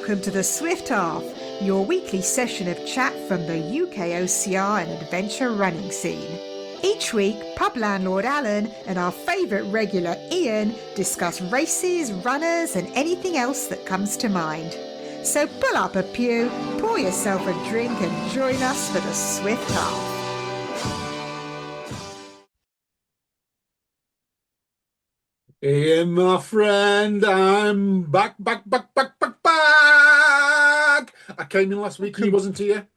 welcome to the Swift Half, your weekly session of chat from the UK OCR and adventure running scene. Each week, pub landlord Alan and our favourite regular Ian discuss races, runners and anything else that comes to mind. So pull up a pew, pour yourself a drink and join us for the Swift Half. Ian, my friend, I'm back. I came in last week and he wasn't here.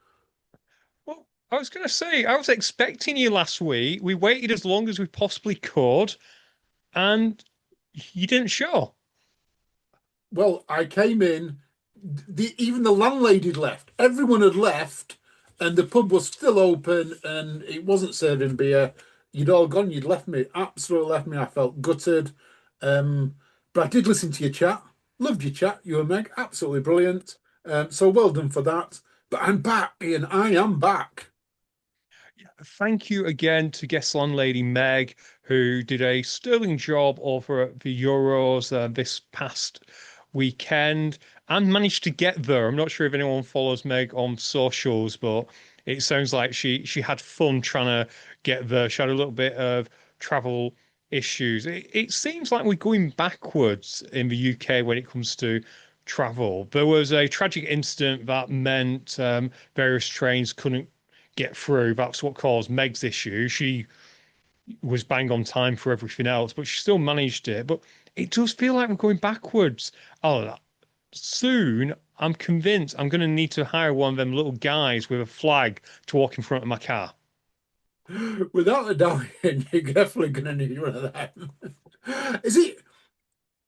Well, I was going to say, I was expecting you last week. We waited as long as we possibly could, and you didn't show. Well, I came in, even the landlady had left. Everyone had left, and the pub was still open, and it wasn't serving beer. You'd all gone, you'd left me, absolutely left me. I felt gutted. But I did listen to your chat. Loved your chat, you and Meg. Absolutely brilliant. So well done for that. But I'm back, Ian. I am back. Thank you again to guest landlady Meg, who did a sterling job over at the Euros this past weekend and managed to get there. I'm not sure if anyone follows Meg on socials, but it sounds like she had fun trying to get there. She had a little bit of travel issues. It seems like we're going backwards in the UK when it comes to travel. There was a tragic incident that meant various trains couldn't get through. That's what caused Meg's issue. She was bang on time for everything else, but she still managed it. But it does feel like we're going backwards. Oh, soon I'm convinced I'm going to need to hire one of them little guys with a flag to walk in front of my car. Without a doubt, Ian, you're definitely going to need one of them. Is it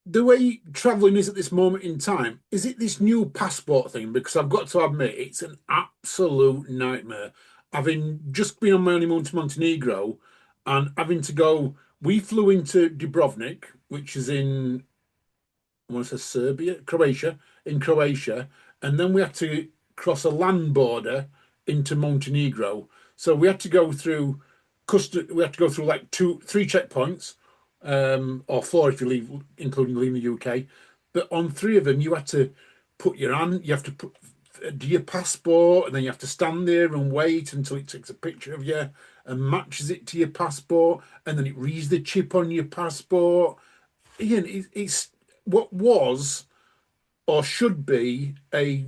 the way travelling is at this moment in time? Is it this new passport thing? Because I've got to admit, it's an absolute nightmare. Having just been on my honeymoon to Montenegro and having to go, we flew into Dubrovnik, which is in, I want to say Serbia, Croatia, in Croatia, and then we had to cross a land border into Montenegro. So we had to go through we had to go through like three checkpoints, or four if you leave, including leaving the UK. But on three of them, you had to put your hand, you have to do your passport, and then you have to stand there and wait until it takes a picture of you and matches it to your passport, and then it reads the chip on your passport. Ian, it's what was or should be a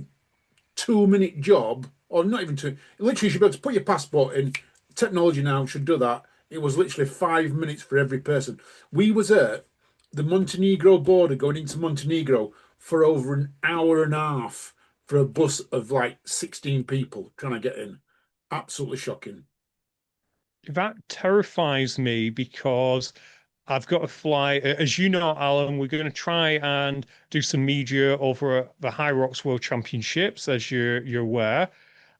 2-minute job, or not even two. Literally, you should be able to put your passport in. Technology now should do that. It was literally 5 minutes for every person. We was at the Montenegro border going into Montenegro for over an hour and a half for a bus of like 16 people trying to get in. Absolutely shocking. That terrifies me because I've got to fly. As you know, Alan, we're going to try and do some media over at the High Rocks World Championships, as you're aware.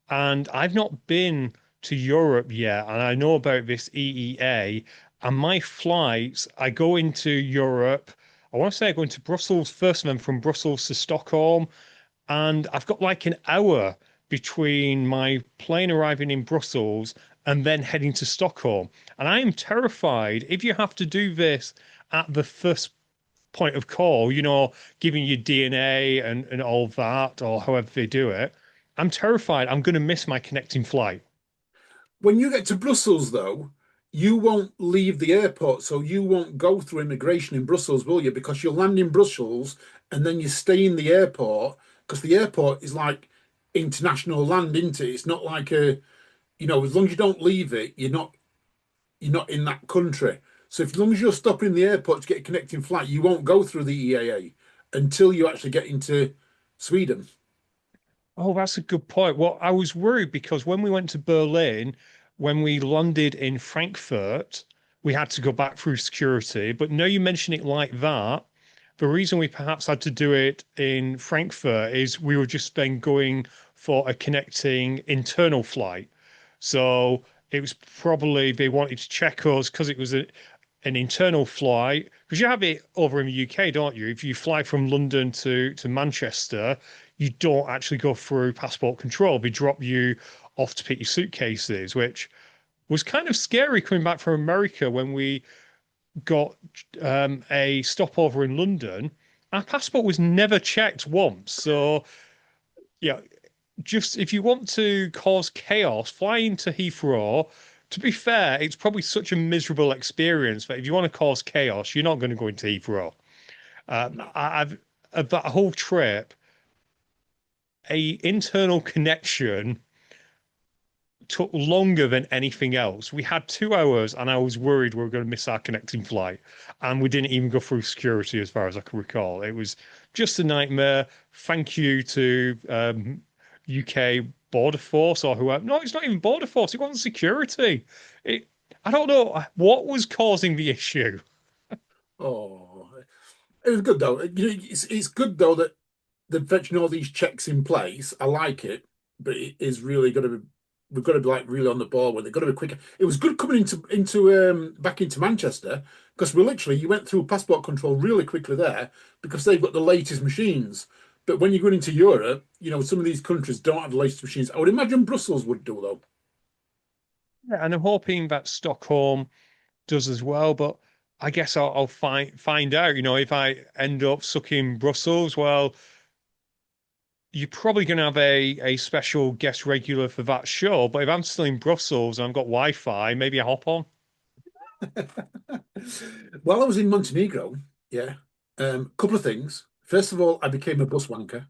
And I've not been to Europe yet, and I know about this EEA. And my flights, I go into Europe. I want to say I go into Brussels first, and then from Brussels to Stockholm. And I've got like an hour between my plane arriving in Brussels and then heading to Stockholm. And I am terrified if you have to do this at the first point of call, giving you DNA and all that, or however they do it. I'm terrified I'm going to miss my connecting flight. When you get to Brussels, though, you won't leave the airport, so you won't go through immigration in Brussels, will you? Because you'll land in Brussels and then you stay in the airport, because the airport is like international land, isn't it? It's not like as long as you don't leave it, you're not in that country. So as long as you're stopping in the airport to get a connecting flight, you won't go through the EAA until you actually get into Sweden. Oh, that's a good point. Well, I was worried because when we went to Berlin, when we landed in Frankfurt, we had to go back through security. But now you mention it like that, the reason we perhaps had to do it in Frankfurt is we were just then going for a connecting internal flight. So it was probably they wanted to check us because it was an internal flight. Because you have it over in the UK, don't you? If you fly from London to Manchester, you don't actually go through passport control. They drop you off to pick your suitcases, which was kind of scary coming back from America when we got a stopover in London. Our passport was never checked once. So Yeah, just if you want to cause chaos, fly into Heathrow. To be fair, it's probably such a miserable experience that if you want to cause chaos, you're not going to go into Heathrow. No. I've of that whole trip, a internal connection took longer than anything else. We had 2 hours, and I was worried we were going to miss our connecting flight, and we didn't even go through security, as far as I can recall. It was just a nightmare. Thank you to UK Border Force or whoever. No, it's not even Border Force. It wasn't security. It. I don't know what was causing the issue. Oh, it was good though. It's good though that they're fetching all these checks in place. I like it, but it is really got to be. We've got to be like really on the ball with it. Got to be quicker. It was good coming into back into Manchester because we literally you went through passport control really quickly there because they've got the latest machines. But when you're going into Europe, some of these countries don't have the latest machines. I would imagine Brussels would do though. Yeah, and I'm hoping that Stockholm does as well. But I guess I'll find out. If I end up stuck in Brussels, well, you're probably going to have a special guest regular for that show. But if I'm still in Brussels and I've got Wi-Fi, maybe I hop on. While I was in Montenegro, yeah, couple of things. First of all, I became a bus wanker,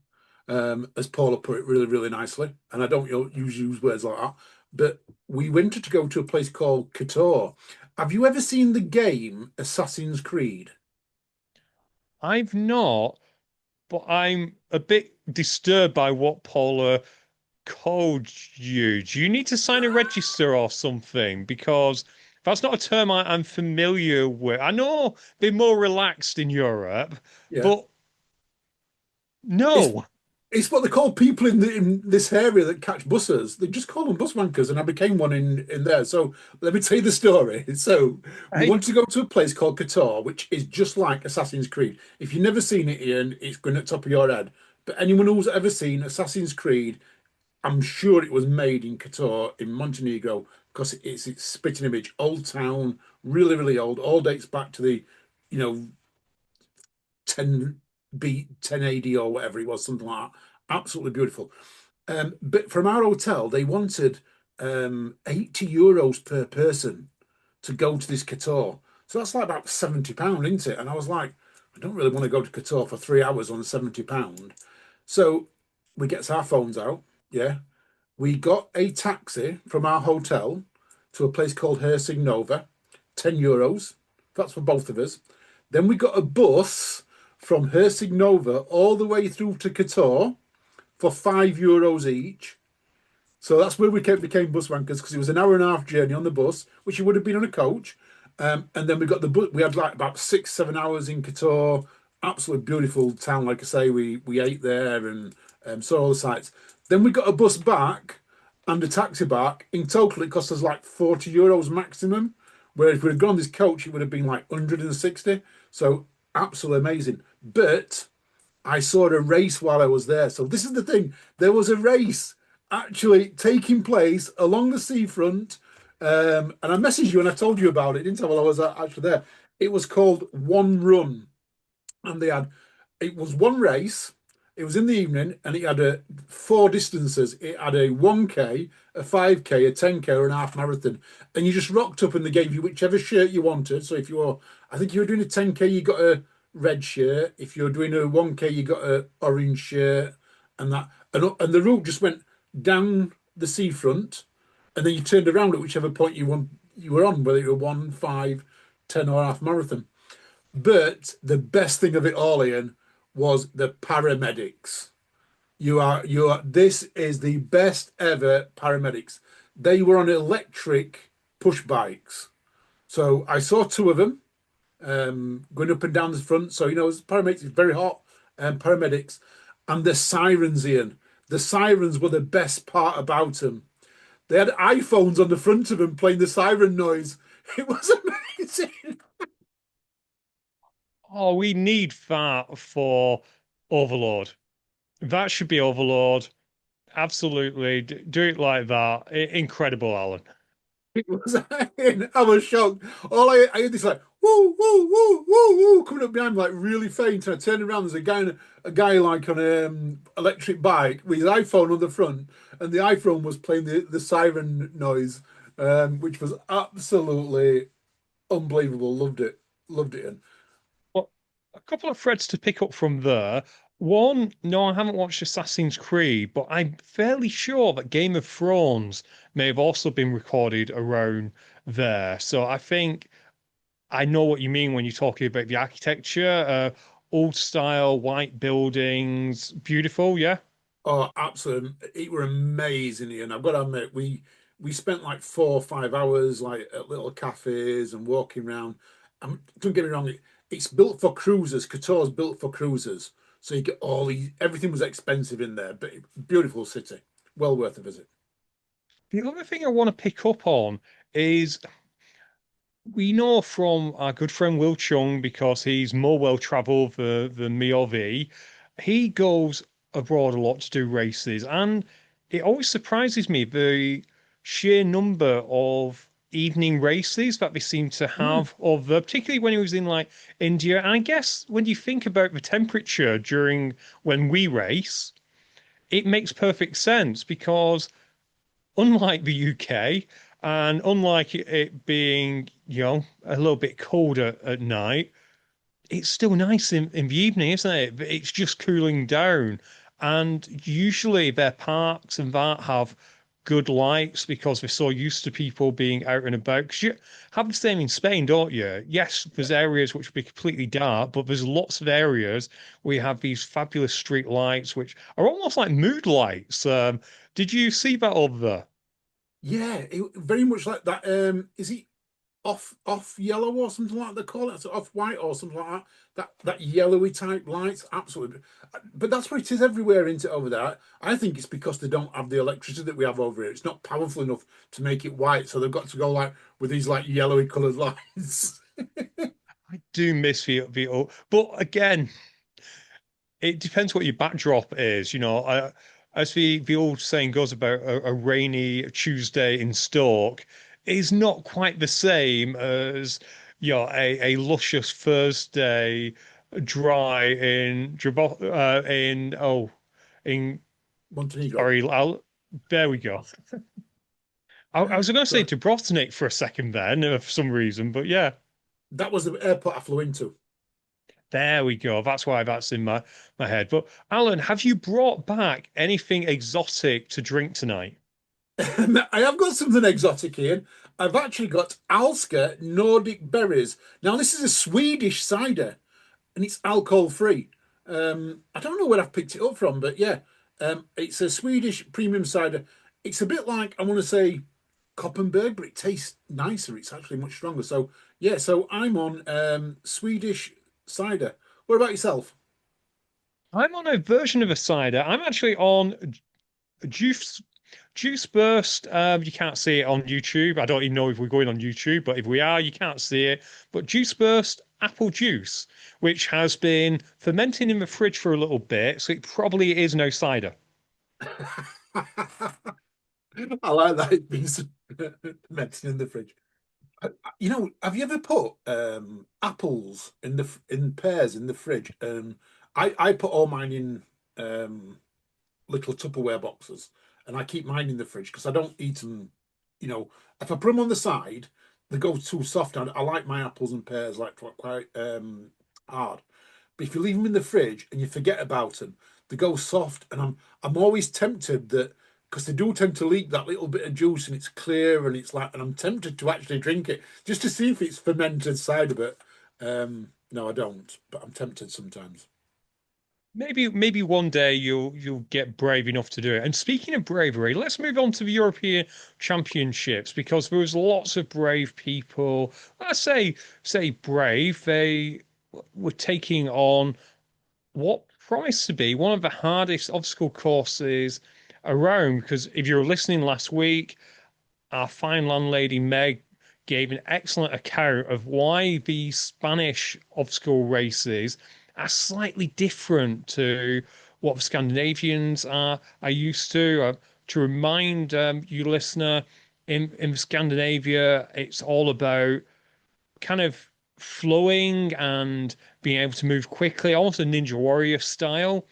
as Paula put it really, really nicely. And I don't use words like that. But we went to go to a place called Kotor. Have you ever seen the game Assassin's Creed? I've not, but I'm a bit disturbed by what Paula called you. Do you need to sign a register or something? Because that's not a term I'm familiar with. I know they're more relaxed in Europe, Yeah. but It's no. it's what they call people in this area that catch buses. They just call them bus wankers, and I became one in there. So let me tell you the story. So we Hey, wanted to go to a place called Qatar, which is just like Assassin's Creed. If you've never seen it, Ian, it's going at the top of your head. But anyone who's ever seen Assassin's Creed, I'm sure it was made in Qatar in Montenegro because it's its spitting image, old town, really, really old. All dates back to the, you know, 10 AD or whatever it was, something like that. Absolutely beautiful. But from our hotel, they wanted €80 per person to go to this Qatar. So that's like about £70, isn't it? And I was like, I don't really want to go to Qatar for 3 hours on £70. So we get our phones out. Yeah. We got a taxi from our hotel to a place called Hersing Nova, €10. That's for both of us. Then we got a bus from Hersing Nova all the way through to Qatar for €5 each. So that's where we became bus wankers because it was an hour and a half journey on the bus, which you would have been on a coach. And then we got the bus. We had like about 6, 7 hours in Qatar. Absolutely beautiful town. Like I say, we ate there and saw all the sights. Then we got a bus back and a taxi back. In total, it cost us like €40 maximum. Where if we'd have gone this coach, it would have been like 160. So absolutely amazing. But I saw a race while I was there. So this is the thing. There was a race actually taking place along the seafront. And I messaged you and I told you about it, didn't I, while I was actually there. It was called One Run. And it was one race. It was in the evening and it had four distances. It had a 1K, a 5K, a 10K, or an half marathon. And you just rocked up and they gave you whichever shirt you wanted. So if you were, I think you were doing a 10K, you got a red shirt. If you're doing a 1K, you got a orange shirt and that. And the route just went down the seafront and then you turned around at whichever point you were on, whether it were 1, 5, 10 or half marathon. But the best thing of it all, Ian, was the paramedics. This is the best ever paramedics. They were on electric push bikes. So I saw two of them going up and down the front. So, paramedics is very hot, paramedics. And the sirens, Ian. The sirens were the best part about them. They had iPhones on the front of them playing the siren noise. It was amazing. oh, we need that for Overlord. That should be Overlord. Absolutely. Do it like that. Incredible, Alan. It was, I was shocked. I heard this like, woo, woo, woo, woo, woo, woo, coming up behind me like really faint. And I turned around, there's a guy like on an electric bike with his iPhone on the front, and the iPhone was playing the siren noise, which was absolutely unbelievable. Loved it. And Well, a couple of threads to pick up from there. One, no, I haven't watched Assassin's Creed, but I'm fairly sure that Game of Thrones may have also been recorded around there. So I think I know what you mean when you're talking about the architecture, old style, white buildings, beautiful, yeah. oh, absolutely, it were amazing. And I've got to admit, we spent like 4 or 5 hours like at little cafes and walking around. Don't get me wrong, it's built for cruisers. Qatar's built for cruisers, so you get all these. Everything was expensive in there, but beautiful city, well worth a visit. The other thing I want to pick up on is we know from our good friend Will Chung, because he's more well traveled than me or thee, he goes abroad a lot to do races, and it always surprises me the sheer number of evening races that they seem to Mm. have of the, particularly when he was in like India. And I guess when you think about the temperature during when we race, it makes perfect sense because unlike the UK, and unlike it being, a little bit colder at night, it's still nice in the evening, isn't it? It's just cooling down. And usually their parks and that have good lights because they're so used to people being out and about. Because you have the same in Spain, don't you? Yes, there's areas which will be completely dark, but there's lots of areas where you have these fabulous street lights, which are almost like mood lights. Did you see that over there? Yeah, very much like that. Is it off yellow or something like they call it? So off white or something like that. That yellowy type lights, absolutely. But that's what it is everywhere, isn't it, over there? I think it's because they don't have the electricity that we have over here. It's not powerful enough to make it white, so they've got to go like with these like yellowy coloured lights. I do miss but again, it depends what your backdrop is. As the old saying goes about a rainy Tuesday in Stoke, is not quite the same as a luscious Thursday dry in Montenegro. sorry, there we go. I was going to say So Dubrovnik for a second then, for some reason, but yeah. that was the airport I flew into. There we go. That's why that's in my head. But Alan, have you brought back anything exotic to drink tonight? I have got something exotic here. I've actually got Alska Nordic Berries. Now, this is a Swedish cider and it's alcohol free. I don't know where I've picked it up from, but yeah, it's a Swedish premium cider. It's a bit like, I want to say Koppenberg, but it tastes nicer. It's actually much stronger. So, yeah, so I'm on Swedish cider. What about yourself? I'm on a version of a cider. I'm actually on juice juice burst. You can't see it on YouTube. I don't even know if we're going on YouTube, but if we are, you can't see it. But juice burst apple juice, which has been fermenting in the fridge for a little bit, so it probably is no cider. I like that. It being mentioned in the fridge. Have you ever put apples in pears in the fridge? I put all mine in little Tupperware boxes, and I keep mine in the fridge because I don't eat them. You know, if I put them on the side, they go too soft. I like my apples and pears like quite hard. But if you leave them in the fridge and you forget about them, they go soft. And I'm always tempted that because they do tend to leak that little bit of juice and it's clear and it's like, and I'm tempted to actually drink it just to see if it's fermented cider. But no, I don't. But I'm tempted sometimes. Maybe one day you'll get brave enough to do it. And speaking of bravery, let's move on to the European Championships because there was lots of brave people. I say brave. They were taking on what promised to be one of the hardest obstacle courses around. Because if you were listening last week, our fine landlady Meg gave an excellent account of why the Spanish obstacle races are slightly different to what the Scandinavians are used to. To remind you, listener, in Scandinavia, it's all about kind of flowing and being able to move quickly, almost a Ninja Warrior style.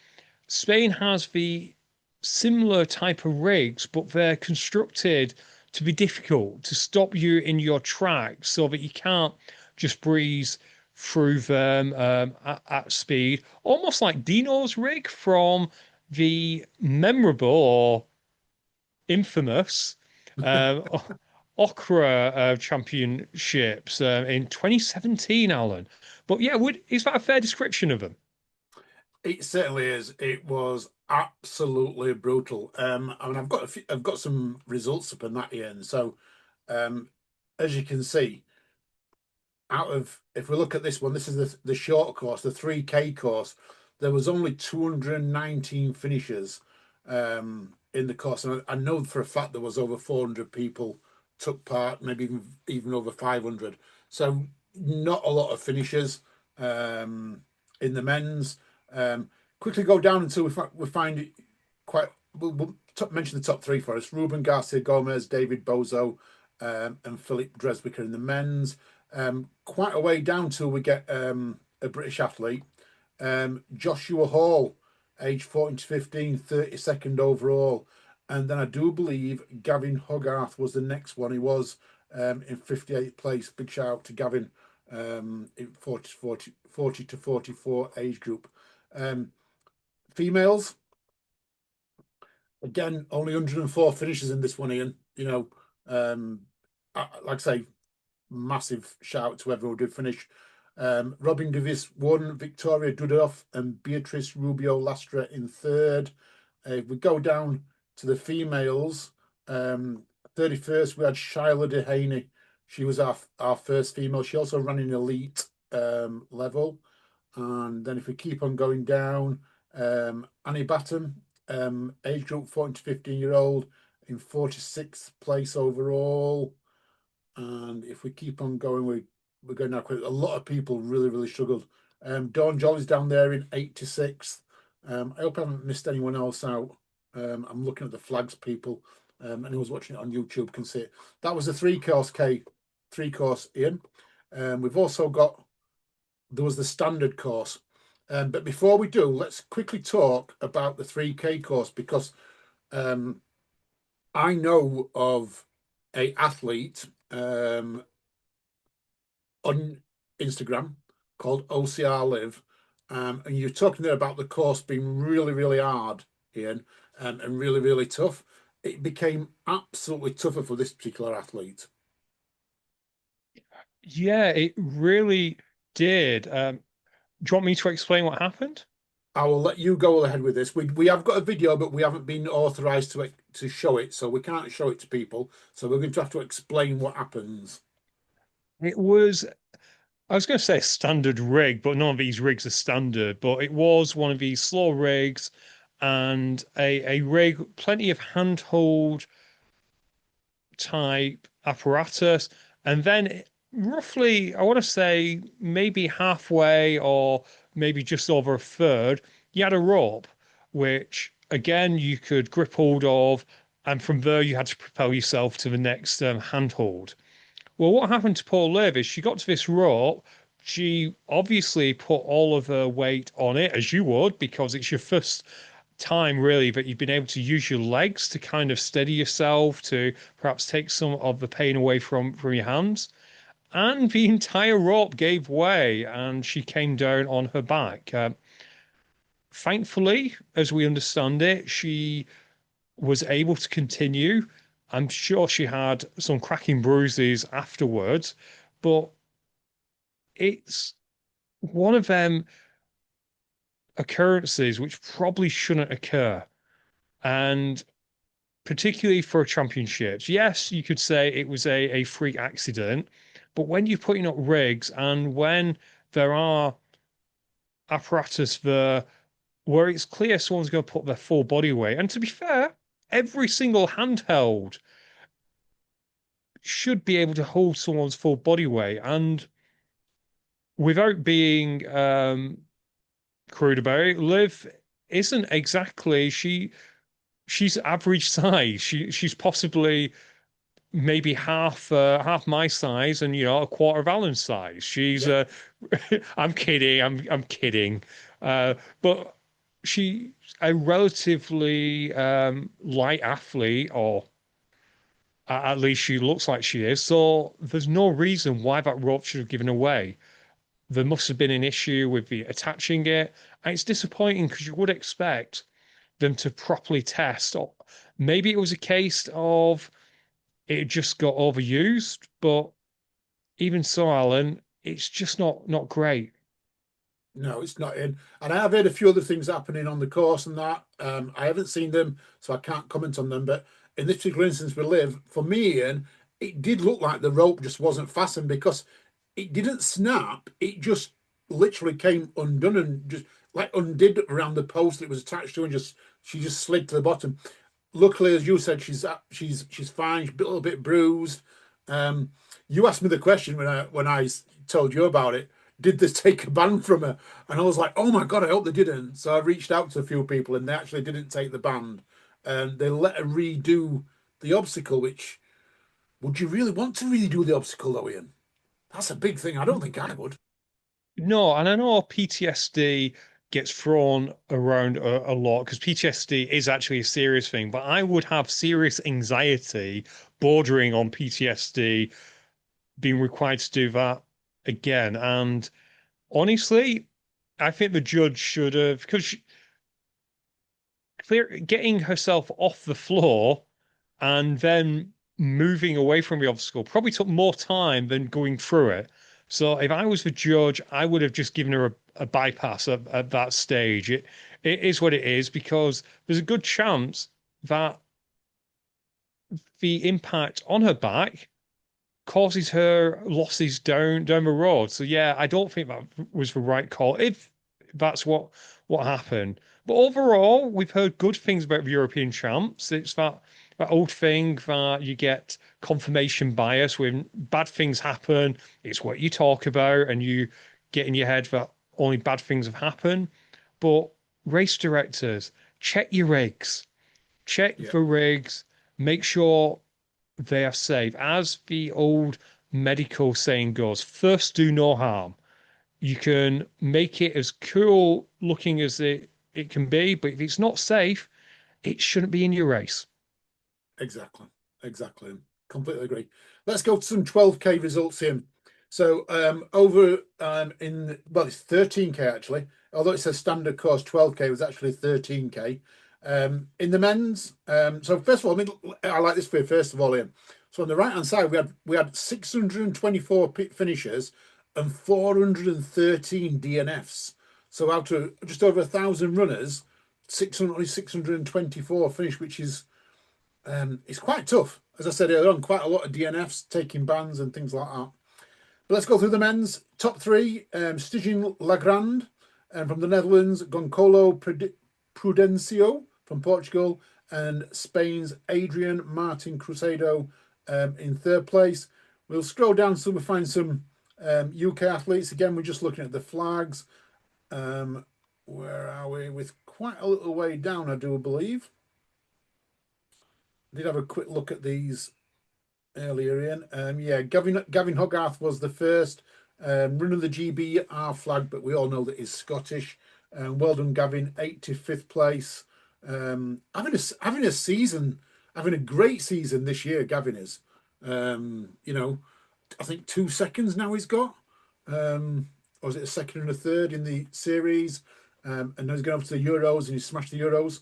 Spain has the similar type of rigs, but they're constructed to be difficult, to stop you in your tracks so that you can't just breeze through them at speed. Almost like Dino's rig from the memorable or infamous uh, Okra championships in 2017, Alan. But yeah, is that a fair description of them? It certainly is. It was absolutely brutal. I mean, I've got some results up on that, Ian. So, um, as you can see, out of if we look at this one, this is the short course, the 3K course. There was only 219 finishers in the course, and I know for a fact there was over 400 people took part, maybe even over 500. So not a lot of finishers in the men's. Quickly go down until we find it quite. We'll mention the top three for us: Ruben Garcia Gomez, David Bozo, and Philip Dreswicker in the men's. Quite a way down till we get a British athlete, Joshua Hall, age 14 to 15, 32nd overall. And then I do believe Gavin Hogarth was the next one. He was in 58th place. Big shout out to Gavin in 40 to 44 age group. Females, again, only 104 finishes in this one, Ian. Like I say, massive shout out to everyone who did finish. Robin Davis won, Victoria Dudoff and Beatrice Rubio Lastra in third. If we go down to the females, 31st, we had Shyla Dehaney. She was our first female. She also ran in elite level. And then if we keep on going down, Annie Batten, age group 14 to 15-year-old, in 46th place overall. And if we keep on going, we're going now quick. A lot of people really struggled. Dawn Jolly's down there in 86th. I hope I haven't missed anyone else out. I'm looking at the flags, people. Anyone's watching it on YouTube can see it. That was a three course, Ian. We've also got, there was the standard course. But before we do, let's quickly talk about the 3K course, because I know of a athlete on Instagram called OCR Live, and you're talking there about the course being really hard, Ian, and really tough. It became absolutely tougher for this particular athlete. Yeah, it really did. Do you want me to explain what happened? I will let you go ahead with this. We have got a video, but we haven't been authorized to show it, so we can't show it to people. So we're going to have to explain what happens. It was, I was going to say a standard rig, but none of these rigs are standard. But it was one of these slow rigs and a rig, plenty of handhold type apparatus. And then roughly, I want to say maybe halfway or maybe just over a third, you had a rope, which again you could grip hold of. And from there, you had to propel yourself to the next handhold. Well, what happened to poor Liv is she got to this rope. She obviously put all of her weight on it, as you would, because it's your first time really that you've been able to use your legs to kind of steady yourself, to perhaps take some of the pain away from your hands. And the entire rope gave way and she came down on her back. Thankfully, as we understand it, she was able to continue. I'm sure she had some cracking bruises afterwards, but it's one of them occurrences which probably shouldn't occur. And particularly for championships, yes, you could say it was a freak accident, but when you're putting up rigs and when there are apparatus there where it's clear someone's going to put their full body weight, and to be fair, every single handheld should be able to hold someone's full body weight. And without being crude about it, Liv isn't exactly she's average size. She's possibly maybe half my size and a quarter of Alan's size. She's Yeah. I'm kidding, I'm kidding. But she's a relatively light athlete, or at least she looks like she is. So there's no reason why that rope should have given away. There must have been an issue with the attaching it. And it's disappointing because you would expect them to properly test. Or maybe it was a case of it just got overused, but even so, Alan, it's just not great. No, it's not in. And I have heard a few other things happening on the course and that. I haven't seen them, so I can't comment on them. But in this particular instance with Liv, for me, Ian, it did look like the rope just wasn't fastened because it didn't snap. It just literally came undone and just like undid around the post it was attached to, and just she just slid to the bottom. Luckily, as you said, she's fine. She's a little bit bruised. You asked me the question when I told you about it. Did this take a ban from her? And I was like, oh my God, I hope they didn't. So I reached out to a few people and they actually didn't take the ban. And they let her redo the obstacle, which would you really want to redo the obstacle though, Ian? That's a big thing. I don't think I would. No, and I know PTSD gets thrown around a lot because PTSD is actually a serious thing, but I would have serious anxiety bordering on PTSD being required to do that again. And honestly, I think the judge should have, because getting herself off the floor and then moving away from the obstacle probably took more time than going through it. So if I was the judge, I would have just given her a bypass at that stage. It is what it is because there's a good chance that the impact on her back causes her losses down the road. So yeah, I don't think that was the right call if that's what happened. But overall, we've heard good things about the European champs. It's that old thing that you get confirmation bias when bad things happen. It's what you talk about, and you get in your head that only bad things have happened. But race directors, check your rigs, check Yeah, the rigs, make sure they are safe. As the old medical saying goes, first do no harm. You can make it as cool looking as it can be, but if it's not safe, it shouldn't be in your race. exactly. Exactly. Completely agree. Let's go to some 12K results here. So over in, well, it's 13K actually, although it says standard course 12K, it was actually 13K. In the men's, so first of all, I like this for you, first of all, Ian. So on the right hand side, we had 624 finishers and 413 DNFs. So out of just over 1,000 runners, 624 finished, which is it's quite tough. As I said earlier on, quite a lot of DNFs, taking bans and things like that. But let's go through the men's top three. Stigen Lagrand from the Netherlands, Goncalo Prudencio from Portugal, and Spain's Adrian Martin Cruzado in third place. We'll scroll down so we'll find some UK athletes. Again, we're just looking at the flags. Where are we? With quite a little way down, I do believe. I did have a quick look at these earlier in. Yeah, Gavin Hogarth was the first runner the GBR flag, but we all know that he's Scottish. Well done, Gavin, 85th place. Having a season, having a great season this year, Gavin is. I think 2 seconds now he's got. Or was it a second and a third in the series? And now he's going up to the Euros and he smashed the Euros.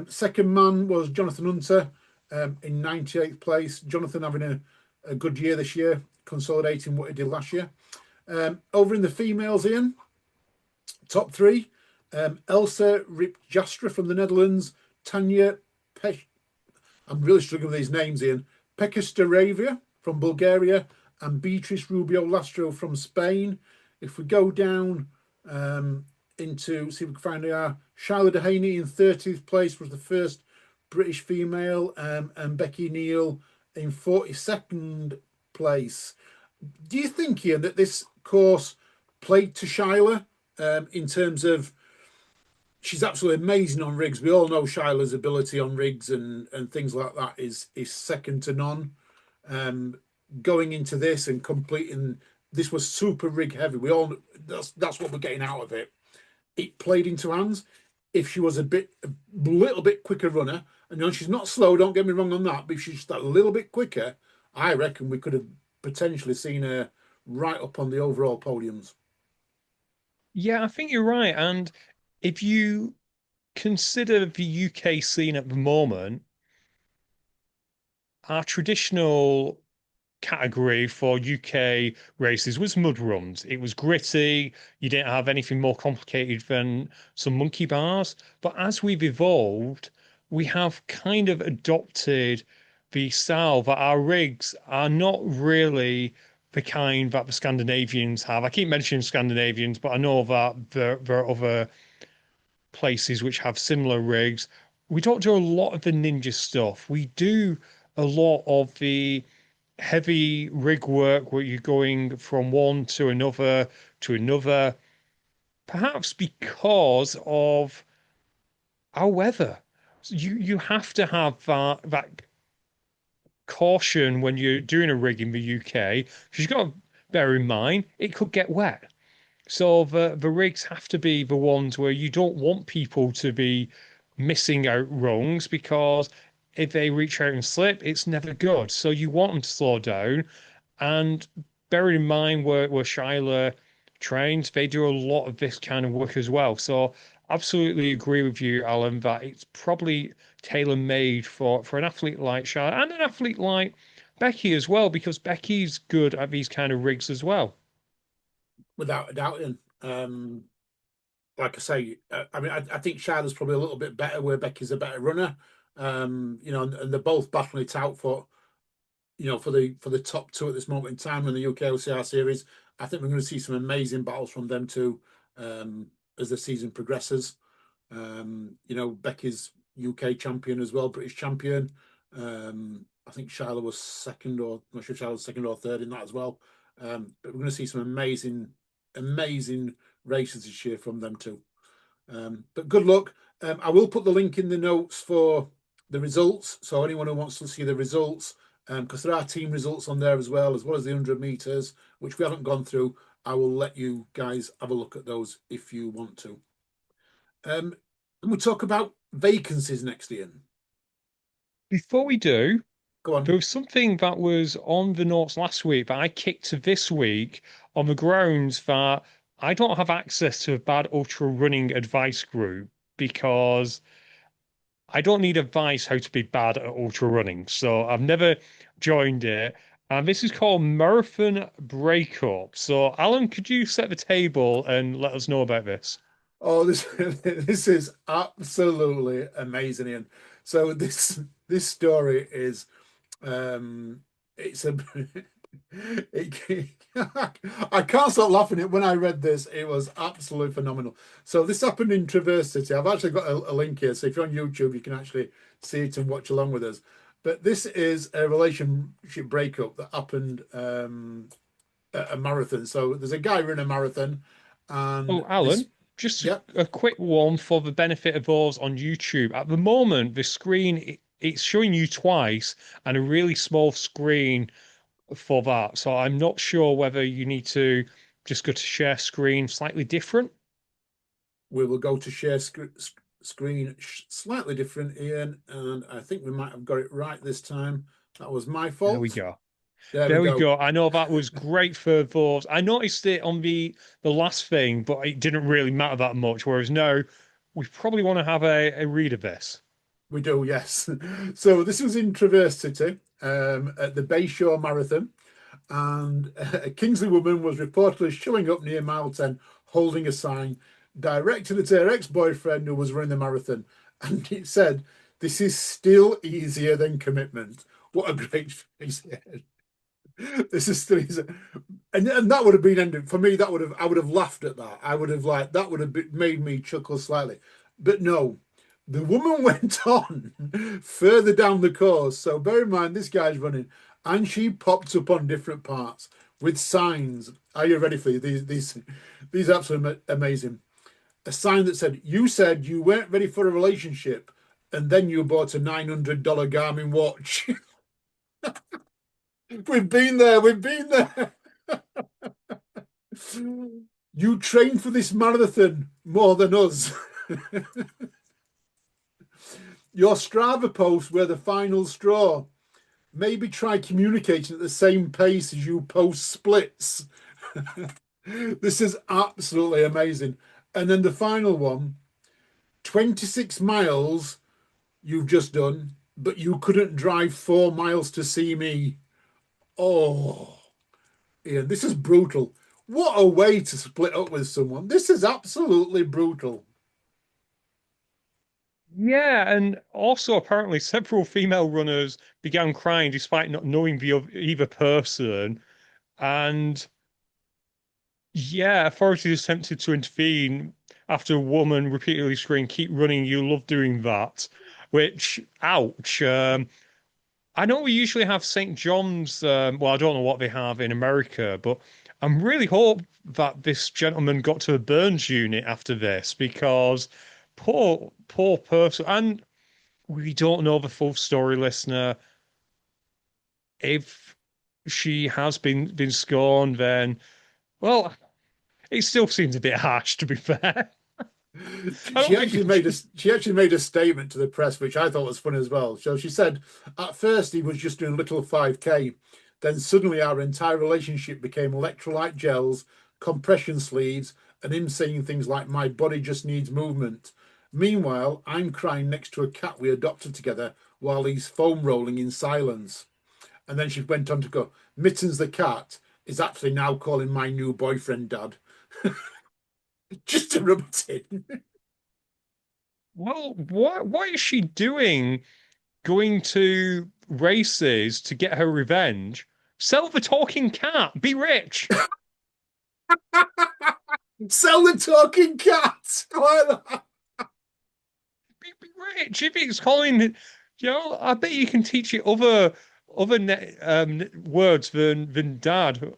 Second man was Jonathan Hunter in 98th place. Jonathan having a good year this year, consolidating what he did last year. Over in the females, Ian, top three, Elsa Ripjastra from the Netherlands, Tanya I'm really struggling with these names, Ian. Pekastaravia from Bulgaria, and Beatrice Rubio Lastro from Spain. If we go down into, see if we can find our Charlotte Dehaney in 30th place was the first British female, and Becky Neal in 42nd place. Do you think, Ian, that this course played to Shyla in terms of she's absolutely amazing on rigs? We all know Shyla's ability on rigs and things like that is second to none. going into this and completing this was super rig heavy. We all that's what we're getting out of it. It played into hands. If she was a little bit quicker runner, and you know, she's not slow, don't get me wrong on that, but if she's just a little bit quicker, I reckon we could have potentially seen her right up on the overall podiums. Yeah, I think you're right. And if you consider the UK scene at the moment, our traditional category for UK races was mud runs. It was gritty. You didn't have anything more complicated than some monkey bars. But as we've evolved, we have kind of adopted the style that our rigs are not really the kind that the Scandinavians have. I keep mentioning Scandinavians, but I know that there are other places which have similar rigs. We don't do a lot of the ninja stuff. We do a lot of the heavy rig work where you're going from one to another, perhaps because of our weather. You have to have that caution when you're doing a rig in the UK because you've got to bear in mind it could get wet. So the rigs have to be the ones where you don't want people to be missing out rungs because if they reach out and slip, it's never good. So you want them to slow down. And bearing in mind where Shyla trains, they do a lot of this kind of work as well. So absolutely agree with you, Alan, that it's probably tailor-made for an athlete like Shyla and an athlete like Becky as well, because Becky's good at these kind of rigs as well. Without a doubt. Like I say, I mean, I think Shada's probably a little bit better where Becky's a better runner. You know, and they're both battling it out for, you know, for the top two at this moment in time in the UK OCR series. I think we're going to see some amazing battles from them too, as the season progresses. You know, Becky's UK champion as well, British champion. I think Shyla was second, or I'm not sure if Shyla was second or third in that as well. But we're going to see some amazing races this year from them too. But good luck. I will put the link in the notes for the results. So anyone who wants to see the results, because there are team results on there as well as the 100 meters, which we haven't gone through. I will let you guys have a look at those if you want to. And we'll talk about vacancies next, Ian. Before we do, Go on. there was something that was on the notes last week that I kicked to this week on the grounds that I don't have access to a bad ultra running advice group because I don't need advice how to be bad at ultra running. So I've never joined it. And this is called Marathon Breakup. So, Alan, could you set the table and let us know about this? Oh, this this is absolutely amazing, Ian. So this story is it's a it, I can't stop laughing at when I read this. It was absolutely phenomenal. So this happened in Traverse City. I've actually got a link here, so if you're on YouTube, you can actually see it and watch along with us. But this is a relationship breakup that happened at a marathon. So there's a guy running a marathon, and Oh, this, Alan, just yep, a quick one for the benefit of those on YouTube. At the moment, the screen it's showing you twice and a really small screen for that. So I'm not sure whether you need to just go to share screen slightly different. we will go to share screen slightly different, Ian, and I think we might have got it right this time. That was my There we fault. go. There we There we go. go. I know that was great for those. I noticed it on the last thing, but it didn't really matter that much. Whereas now we probably want to have a read of this. We do, yes. So this was in Traverse City at the Bayshore Marathon, and a Kingsley woman was reportedly showing up near mile 10 holding a sign directed at her ex-boyfriend who was running the marathon. And it said, "This is still easier than commitment." What a great phrase. This is still easier. And that would have been ended for me. I would have laughed at that. I would have like that would have made me chuckle slightly. But no, the woman went on further down the course. So bear in mind, this guy's running, and she popped up on different parts with signs. Are you ready for these absolutely amazing? A sign that said, "You said you weren't ready for a relationship, and then you bought a $900 Garmin watch." We've been there. We've been there. You trained for this marathon more than us. Your Strava posts were the final straw. Maybe try communicating at the same pace as you post splits. This is absolutely amazing. And then the final one, 26 miles you've just done, but you couldn't drive 4 miles to see me. Oh, Ian, this is brutal. What a way to split up with someone. This is absolutely brutal. Yeah, and also apparently several female runners began crying despite not knowing either person. And yeah, authorities attempted to intervene after a woman repeatedly screamed, "Keep running, you love doing that." Which, ouch. I know we usually have St. John's. Well, I don't know what they have in America, but I'm really hope that this gentleman got to a Burns unit after this because poor person. And we don't know the full story, listener. If she has been scorned, then well, it still seems a bit harsh, to be fair. I She don't think actually it, made a she actually made a statement to the press, which I thought was funny as well. So she said, at first he was just doing a little 5K, then suddenly our entire relationship became electrolyte gels, compression sleeves, and him saying things like, "My body just needs movement." Meanwhile, I'm crying next to a cat we adopted together while he's foam rolling in silence. And then she went on to go, Mittens the cat is actually now calling my new boyfriend dad, just to rub it in. well, what is she doing going to races to get her revenge? Sell the talking cat, be rich. Sell the talking cat. I like that. Be rich. If it's calling, I bet you can teach it words than dad.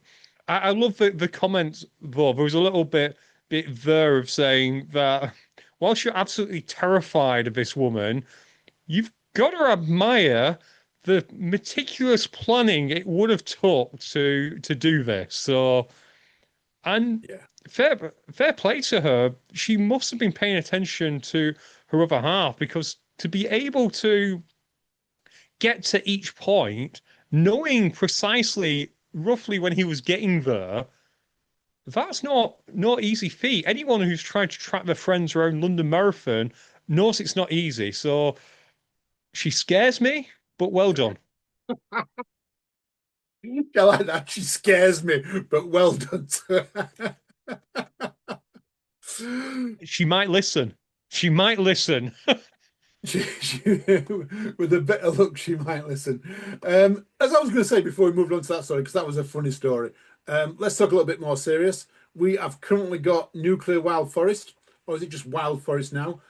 I love the comments though. There was a little bit there of saying that whilst you're absolutely terrified of this woman, you've got to admire the meticulous planning it would have took to do this. So, and Yeah. fair play to her. She must have been paying attention to her other half because to be able to get to each point, knowing precisely roughly when he was getting there, that's not easy feat. Anyone who's tried to track their friends around London Marathon knows it's not easy. So she scares me, but well done. I like that. She scares me, but well done to her. She might listen. She might listen. With a bit of luck, she might listen. As I was going to say before we moved on to that story, because that was a funny story, let's talk a little bit more serious. We have currently got Nuclear Wild Forest, or is it just Wild Forest now?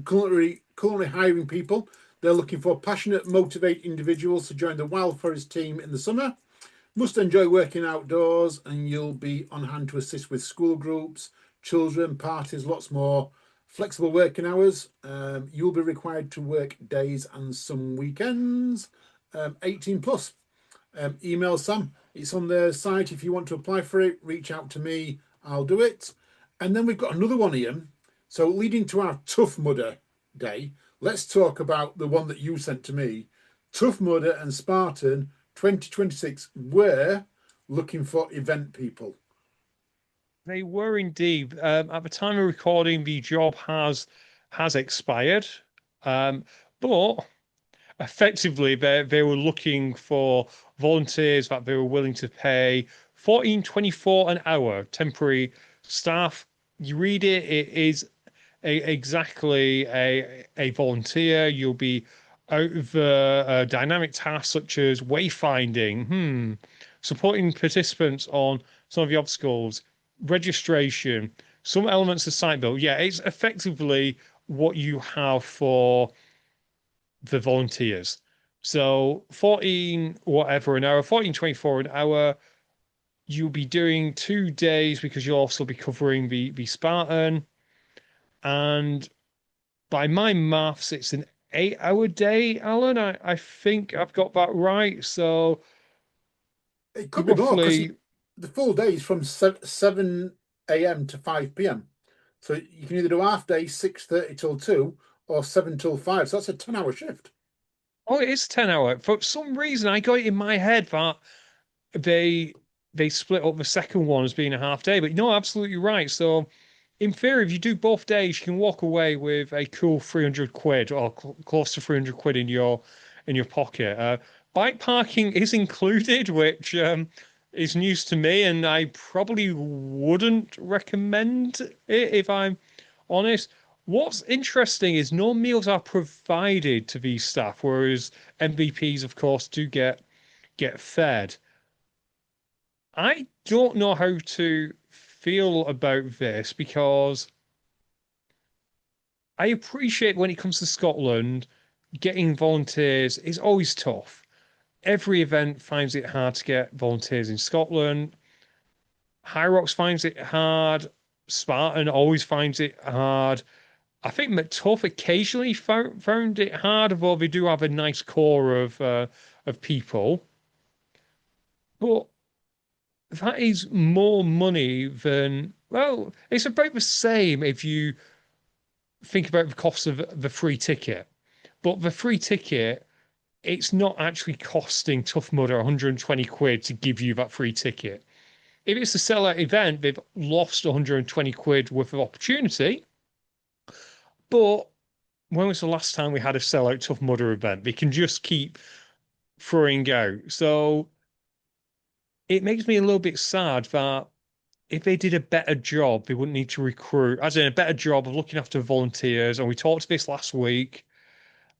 Currently hiring people. They're looking for passionate, motivated individuals to join the Wild Forest team in the summer. Must enjoy working outdoors, and you'll be on hand to assist with school groups, children, parties, lots more. Flexible working hours. You'll be required to work days and some weekends. 18 plus. Email Sam. It's on their site. If you want to apply for it, reach out to me. I'll do it. And then we've got another one, Ian. So leading to our Tough Mudder day, let's talk about the one that you sent to me. Tough Mudder and Spartan 2026. We're looking for event people. They were indeed. At the time of recording, the job has expired. But effectively they were looking for volunteers that they were willing to pay 14.24 an hour, temporary staff. You read it, it is exactly a volunteer. You'll be over dynamic tasks such as wayfinding, supporting participants on some of the obstacles, registration, some elements of site build. Yeah, it's effectively what you have for the volunteers. So 14 whatever an hour, 14.24 an hour. You'll be doing 2 days because you'll also be covering the Spartan. And by my maths, it's an 8 hour day, Alan. I think I've got that right. So It You could be more because roughly, the full day is from 7 a.m. to 5 p.m. So you can either do half day, 6:30 till 2, or 7 till 5. So that's a 10-hour shift. oh, it is 10 hour. For some reason, I got it in my head that they they split up the second one as being a half day, but no, absolutely right. So in theory, if you do both days, you can walk away with a cool 300 quid or close to 300 quid in your pocket. Bike parking is included, which is news to me, and I probably wouldn't recommend it if I'm honest. What's interesting is no meals are provided to these staff, whereas MVPs, of course, do get fed. I don't know how to feel about this because I appreciate when it comes to Scotland, getting volunteers is always tough. Every event finds it hard to get volunteers in Scotland. High Rocks finds it hard. Spartan always finds it hard. I think McTuff occasionally found it hard, although they do have a nice core of people. But that is more money than, well, it's about the same if you think about the cost of the free ticket. But the free ticket, it's not actually costing Tough Mudder 120 quid to give you that free ticket. If it's a sellout event, they've lost 120 quid worth of opportunity. But when was the last time we had a sellout Tough Mudder event? They can just keep throwing out. So it makes me a little bit sad that if they did a better job, they wouldn't need to recruit, as in a better job of looking after volunteers. And we talked this last week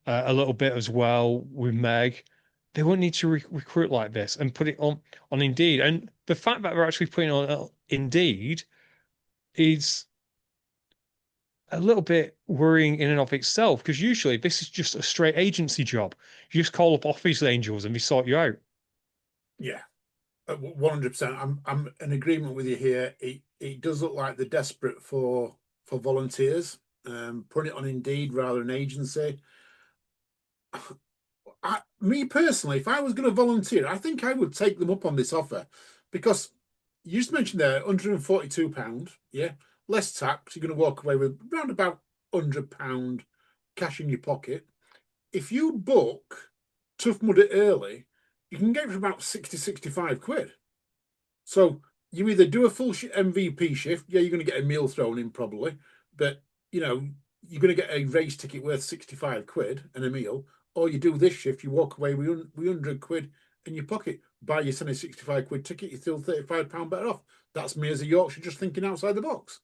a little bit as well with Meg. They wouldn't need to recruit like this and put it on Indeed. And the fact that they're actually putting it on Indeed is a little bit worrying in and of itself because usually this is just a straight agency job. You just call up Office Angels and they sort you out. Yeah, 100%. I'm in agreement with you here. It does look like they're desperate for volunteers. Putting it on Indeed rather than agency. Me personally, if I was going to volunteer, I think I would take them up on this offer because you just mentioned there £142, yeah, less tax. You're going to walk away with around about £100 cash in your pocket. If you book Tough Mudder early, you can get it for about 65 quid. So you either do a full MVP shift, yeah, you're going to get a meal thrown in probably, but you know, you're going to get a race ticket worth 65 quid and a meal, or you do this shift, you walk away with 100 quid in your pocket. Buy your son a 65 quid ticket, you're still £35 better off. That's me as a Yorkshire just thinking outside the box.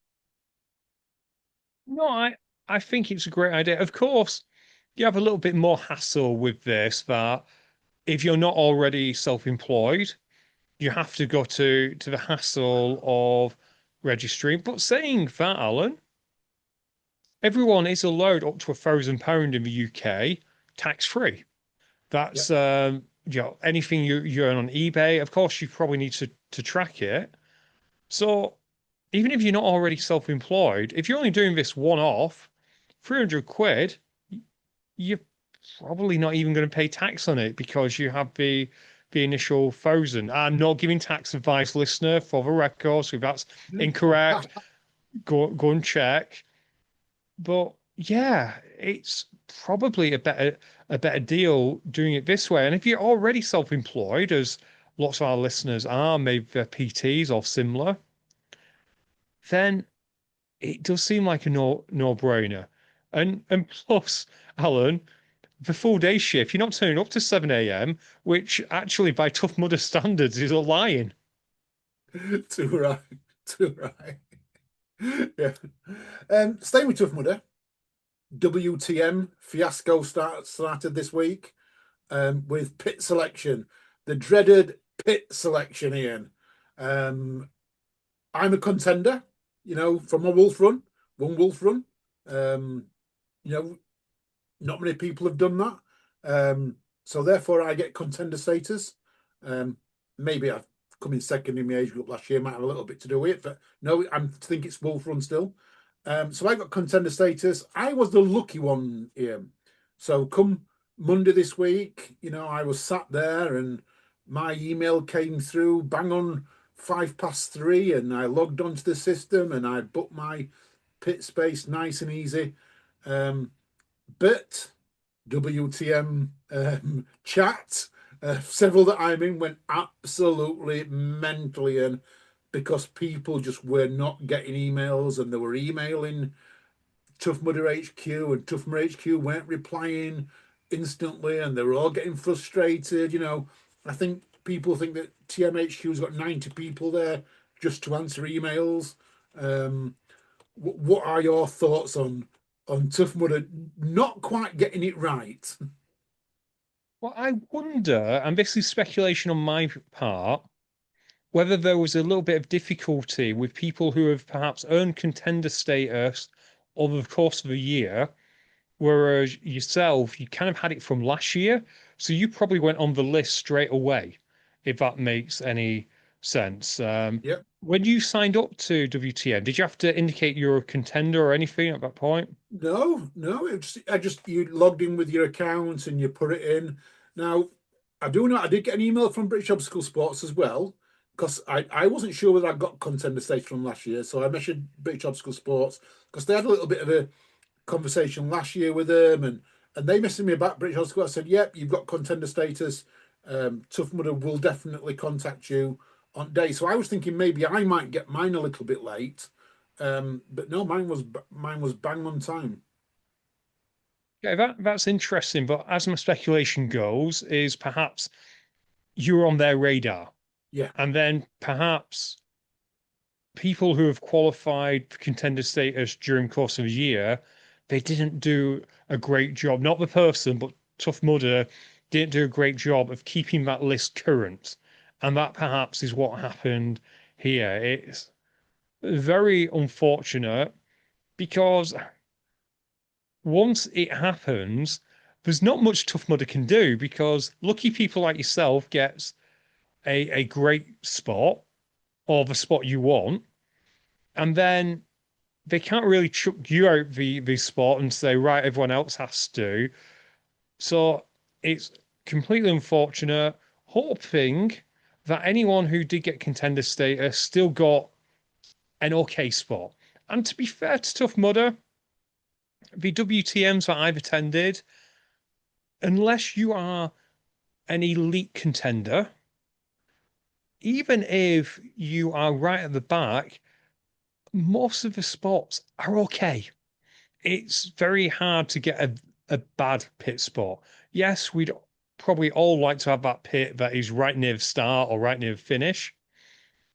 No, I think it's a great idea. Of course, you have a little bit more hassle with this that if you're not already self-employed, you have to go to the hassle of registering. But saying that, Alan, everyone is allowed up to £1,000 in the UK tax-free. That's Yep. anything you earn on eBay. Of course, you probably need to track it. So even if you're not already self-employed, if you're only doing this one-off, 300 quid, you're probably not even going to pay tax on it because you have the initial 1,000. I'm not giving tax advice, listener, for the record. So if that's incorrect, go and check. But yeah, it's probably a better deal doing it this way. And if you're already self-employed, as lots of our listeners are, maybe they're PTs or similar, then it does seem like a no-brainer. And plus, Alan, the full day shift, you're not turning up to 7 a.m., which actually by Tough Mudder standards is a lying. Too right. Too right. Yeah. Staying with Tough Mudder, WTM fiasco started this week with pit selection, the dreaded pit selection, Ian. I'm a contender, from a one wolf run. You know, not many people have done that. So therefore I get contender status. Maybe I've come in second in my age group last year, might have a little bit to do with it, but no, I think it's wolf run still. So I got contender status. I was the lucky one, Ian. So come Monday this week, I was sat there and my email came through bang on 3:05, and I logged onto the system and I booked my pit space nice and easy. But WTM chat, several that I'm in, went absolutely mentally in because people just were not getting emails, and they were emailing Tough Mudder HQ, and Tough Mudder HQ weren't replying instantly, and they were all getting frustrated. I think people think that TMHQ's got 90 people there just to answer emails. What are your thoughts on Tough Mudder not quite getting it right? Well, I wonder, and this is speculation on my part, whether there was a little bit of difficulty with people who have perhaps earned contender status over the course of a year, whereas yourself, you kind of had it from last year. So you probably went on the list straight away, if that makes any sense. Yep. When you signed up to WTN, did you have to indicate you're a contender or anything at that point? No. You logged in with your account and you put it in. Now, I do know I did get an email from British Obstacle Sports as well, because I wasn't sure whether I got contender status from last year. So I messaged British Obstacle Sports because they had a little bit of a conversation last year with them, and they messaged me about British Obstacle. I said, "Yep, you've got contender status. Tough Mudder will definitely contact you on day." So I was thinking maybe I might get mine a little bit late, but no, mine was bang on time. Yeah, that's interesting. But as my speculation goes, is perhaps you're on their radar, Yeah, and then perhaps people who have qualified for contender status during the course of a year, they didn't do a great job. Not the person, but Tough Mudder didn't do a great job of keeping that list current. And that perhaps is what happened here. It's very unfortunate because once it happens, there's not much Tough Mudder can do because lucky people like yourself gets a great spot or the spot you want. And then they can't really chuck you out the spot and say, right, everyone else has to. So it's completely unfortunate, hoping that anyone who did get contender status still got an okay spot. And to be fair to Tough Mudder, the WTMs that I've attended, unless you are an elite contender, even if you are right at the back, most of the spots are okay. It's very hard to get a bad pit spot. Yes, we'd probably all like to have that pit that is right near the start or right near the finish.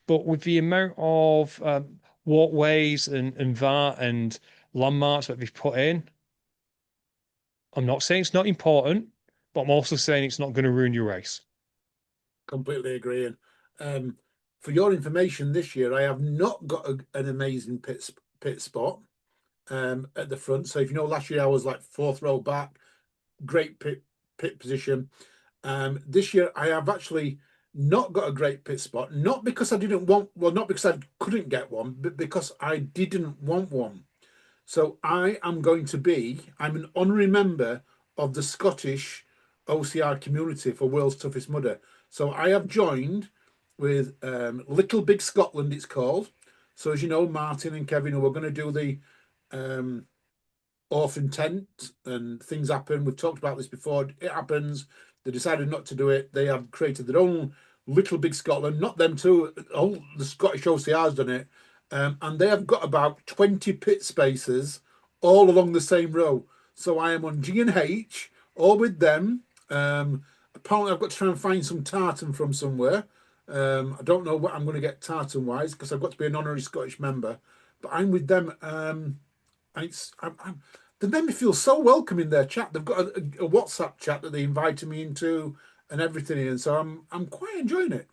But with the amount of walkways and that and landmarks that they've put in, I'm not saying it's not important, but I'm also saying it's not going to ruin your race. completely agreeing. For your information, this year I have not got an amazing pit spot at the front. So if you know, last year I was like fourth row back, great pit position. This year I have actually not got a great pit spot, not because I didn't want, well, not because I couldn't get one, but because I didn't want one. So I'm an honorary member of the Scottish OCR community for World's Toughest Mudder. So I have joined with Little Big Scotland, it's called. So as you know, Martin and Kevin, who are going to do the um, orphan tent, and things happen. We've talked about this before. It happens. They decided not to do it. They have created their own Little Big Scotland. Not them too. All the Scottish OCR's done it, and they have got about 20 pit spaces all along the same row. So I am on G and H, all with them. Apparently, I've got to try and find some tartan from somewhere. I don't know what I'm going to get tartan wise because I've got to be an honorary Scottish member. But I'm with them. And they made me feel so welcome in their chat. They've got a WhatsApp chat that they invited me into and everything, and so I'm quite enjoying it.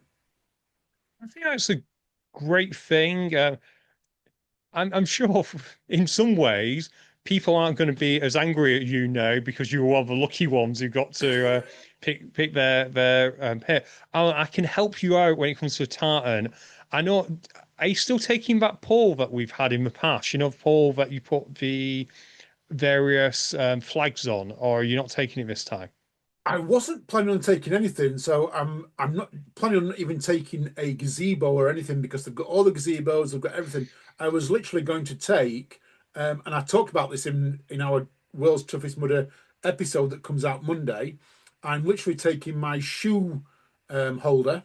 I think that's a great thing. I'm sure in some ways people aren't going to be as angry at you now because you were one of the lucky ones who got to pick their pair. I can help you out when it comes to tartan. I know. Are you still taking that poll that we've had in the past? You know, the poll that you put the various flags on, or are you not taking it this time? I wasn't planning on taking anything, so I'm not planning on even taking a gazebo or anything because they've got all the gazebos, they've got everything. I was literally going to take, and I talked about this in our World's Toughest Mudder episode that comes out Monday. I'm literally taking my shoe holder.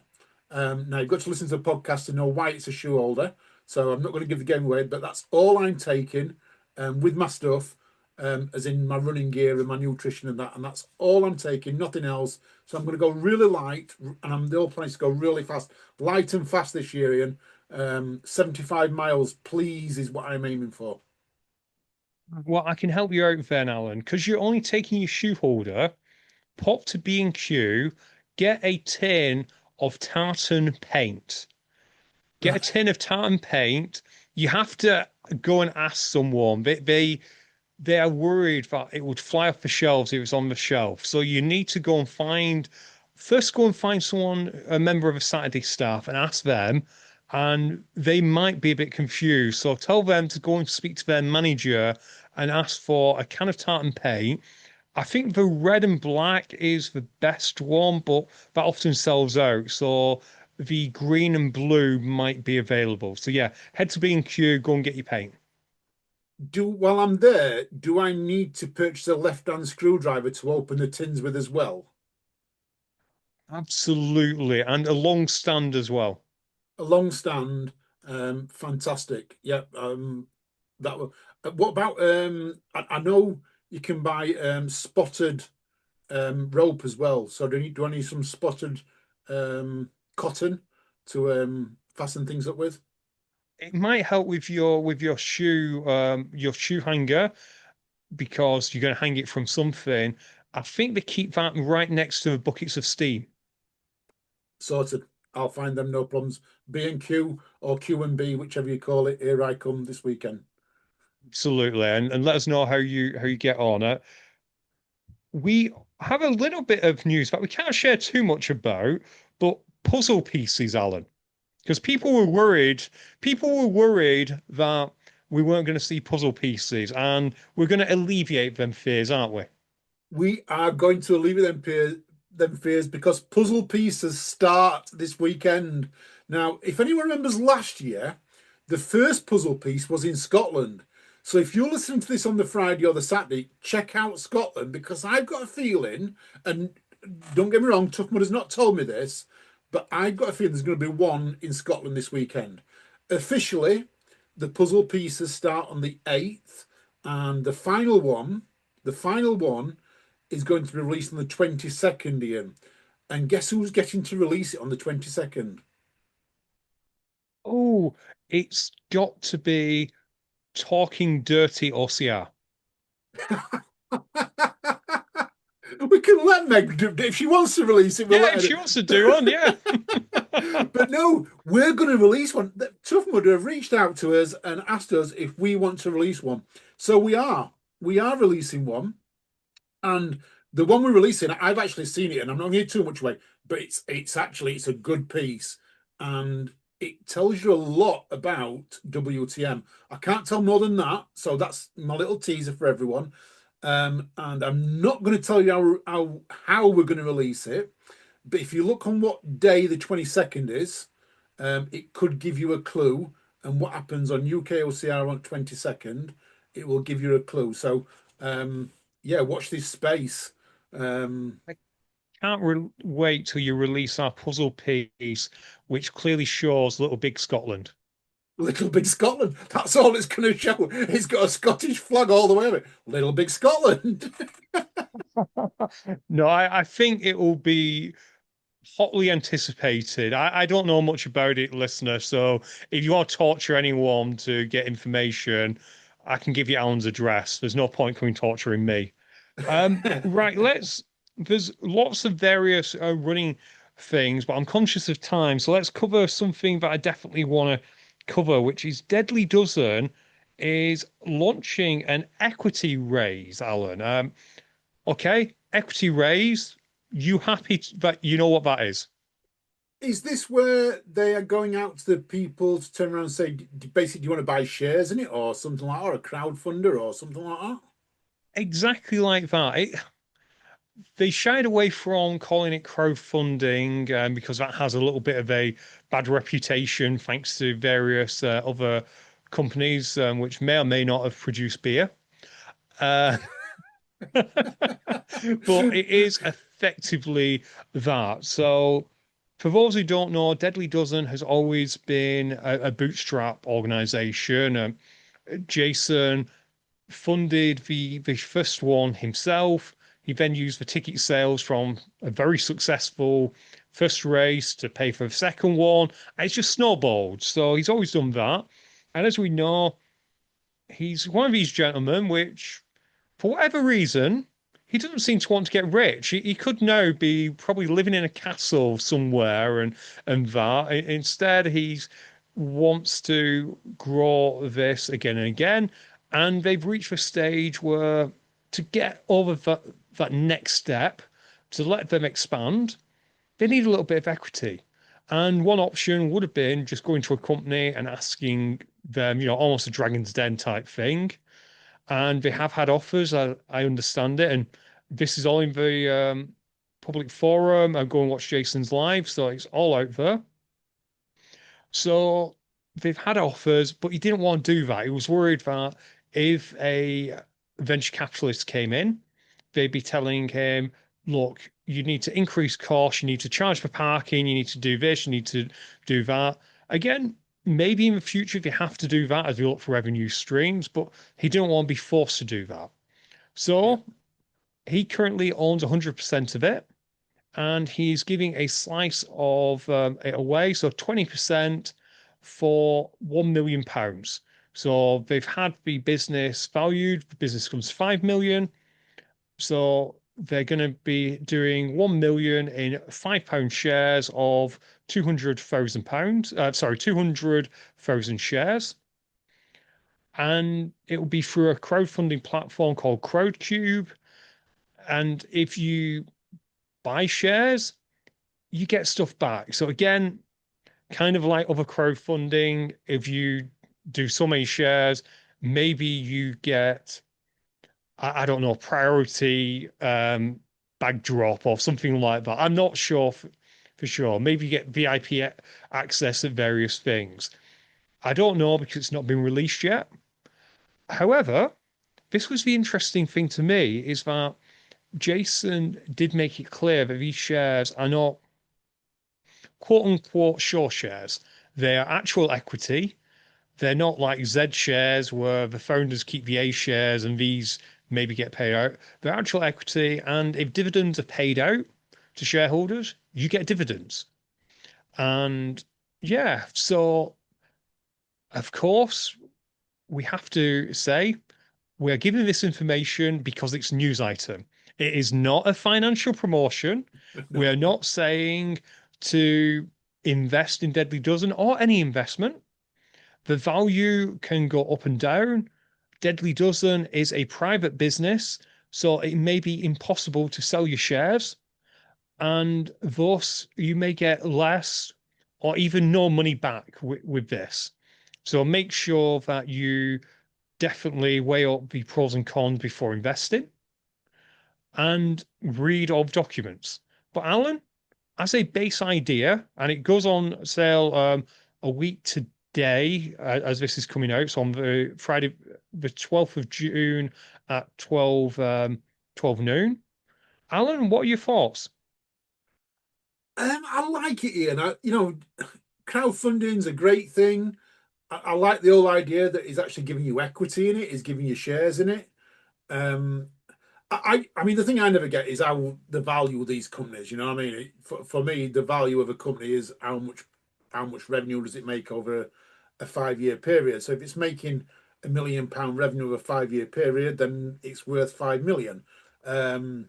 Now you've got to listen to the podcast to know why it's a shoe holder. So I'm not going to give the game away, but that's all I'm taking with my stuff as in my running gear and my nutrition and that, and that's all I'm taking, nothing else. So I'm going to go really light, and I'm the whole plan is to go really fast, light and fast this year, Ian. 75 miles, please, is what I'm aiming for. Well, I can help you out then, Alan, because you're only taking your shoe holder. Pop to B&Q, get a tin of tartan paint. Get a Right. tin of tartan paint. You have to go and ask someone. They are worried that it would fly off the shelves if it's on the shelf. So you need to go and find someone, a member of a Saturday staff, and ask them. And they might be a bit confused. So tell them to go and speak to their manager and ask for a can of tartan paint. I think the red and black is the best one, but that often sells out. So the green and blue might be available. So yeah, head to B&Q, go and get your paint. While I'm there, do I need to purchase a left-hand screwdriver to open the tins with as well? Absolutely. And a long stand as well. A long stand, fantastic. Yep. That will. What about I know you can buy spotted rope as well. So do I need some spotted cotton to fasten things up with? It might help with your shoe hanger because you're going to hang it from something. I think they keep that right next to the buckets of steam. Sorted. I'll find them, no problems. B&Q or Q&B, whichever you call it. Here I come this weekend. Absolutely. And let us know how you get on it. We have a little bit of news that we can't share too much about, but puzzle pieces, Alan. Because people were worried that we weren't going to see puzzle pieces, and we're going to alleviate them fears, aren't we? We are going to alleviate them fears because puzzle pieces start this weekend. Now, if anyone remembers last year, the first puzzle piece was in Scotland. So if you're listening to this on the Friday or the Saturday, check out Scotland because I've got a feeling, and don't get me wrong, Tough Mud has not told me this, but I've got a feeling there's going to be one in Scotland this weekend. Officially, the puzzle pieces start on the 8th, and the final one is going to be released on the 22nd, Ian. And guess who's getting to release it on the 22nd? Oh, it's got to be talking dirty OCR. We can let Meg do it. If she wants to release it, we'll Yeah, let if her. she wants to do one, yeah. But no, we're going to release one. Tough Mudder have reached out to us and asked us if we want to release one. So we are. We are releasing one. And the one we're releasing, I've actually seen it, and I'm not going to give too much away, but it's a good piece, and it tells you a lot about WTM. I can't tell more than that, so that's my little teaser for everyone. And I'm not going to tell you how we're going to release it, but if you look on what day the 22nd is, it could give you a clue. And what happens on UK OCR on 22nd, it will give you a clue. So yeah, watch this space. I can't wait till you release our puzzle piece, which clearly shows Little Big Scotland. Little Big Scotland. That's all it's going to show. It's got a Scottish flag all the way over it. Little Big Scotland. No, I think it will be hotly anticipated. I don't know much about it, listener. So if you want to torture anyone to get information, I can give you Alan's address. There's no point coming torturing me. Right, there's lots of various running things, but I'm conscious of time. So let's cover something that I definitely want to cover, which is Deadly Dozen is launching an equity raise, Alan. Okay, equity raise. You happy that you know what that is? Is this where they are going out to the people to turn around and say, basically, do you want to buy shares in it or something like that, or a crowdfunder or something like that? Exactly like that. they shied away from calling it crowdfunding because that has a little bit of a bad reputation thanks to various other companies which may or may not have produced beer. Uh, but it is effectively that. So, for those who don't know, Deadly Dozen has always been a bootstrap organization. Jason funded the first one himself. He then used the ticket sales from a very successful first race to pay for the second one. And it's just snowballed. So he's always done that. And as we know, he's one of these gentlemen which, for whatever reason, he doesn't seem to want to get rich. He could now be probably living in a castle somewhere and that. Instead, he's wants to grow this again and again. And they've reached a stage where to get over that next step, to let them expand, they need a little bit of equity. And one option would have been just going to a company and asking them, almost a Dragon's Den type thing. And they have had offers. I understand it. And this is all in the public forum. I go and watch Jason's live. So it's all out there. So they've had offers, but he didn't want to do that. He was worried that if a venture capitalist came in, they'd be telling him, look, you need to increase costs, you need to charge for parking, you need to do this, you need to do that. Again, maybe in the future if you have to do that as we look for revenue streams, but he didn't want to be forced to do that. So he currently owns 100% of it, and he's giving a slice of it away, so 20% for £1 million. So they've had the business valued, the business comes 5 million. So they're going to be doing 1 million in £5 shares of £200,000. Sorry, 200,000 shares. And it will be through a crowdfunding platform called Crowdcube. And if you buy shares, you get stuff back. So again, kind of like other crowdfunding, if you do so many shares, maybe you get, I don't know, priority bag drop or something like that. I'm not sure for sure. Maybe you get VIP access at various things. I don't know because it's not been released yet. However, this was the interesting thing to me is that Jason did make it clear that these shares are not quote unquote short shares. They are actual equity. They're not like Z shares where the founders keep the A shares and these maybe get paid out. They're actual equity. And if dividends are paid out to shareholders, you get dividends. And yeah, so of course, we have to say we're giving this information because it's a news item. It is not a financial promotion. No. We are not saying to invest in Deadly Dozen or any investment. The value can go up and down. Deadly Dozen is a private business, so it may be impossible to sell your shares. And thus, you may get less or even no money back with this. So make sure that you definitely weigh up the pros and cons before investing and read all documents. But Alan, as a base idea, and it goes on sale a week today as this is coming out, so on the Friday, the 12th of June at 12 noon. Alan, what are your thoughts? I like it, Ian. Crowdfunding's a great thing. I like the whole idea that he's actually giving you equity in it, he's giving you shares in it. I mean, the thing I never get is how the value of these companies. You know what I mean? For me, the value of a company is how much revenue does it make over a 5-year period. So if it's making £1 million revenue over a 5-year period, then it's worth 5 million. And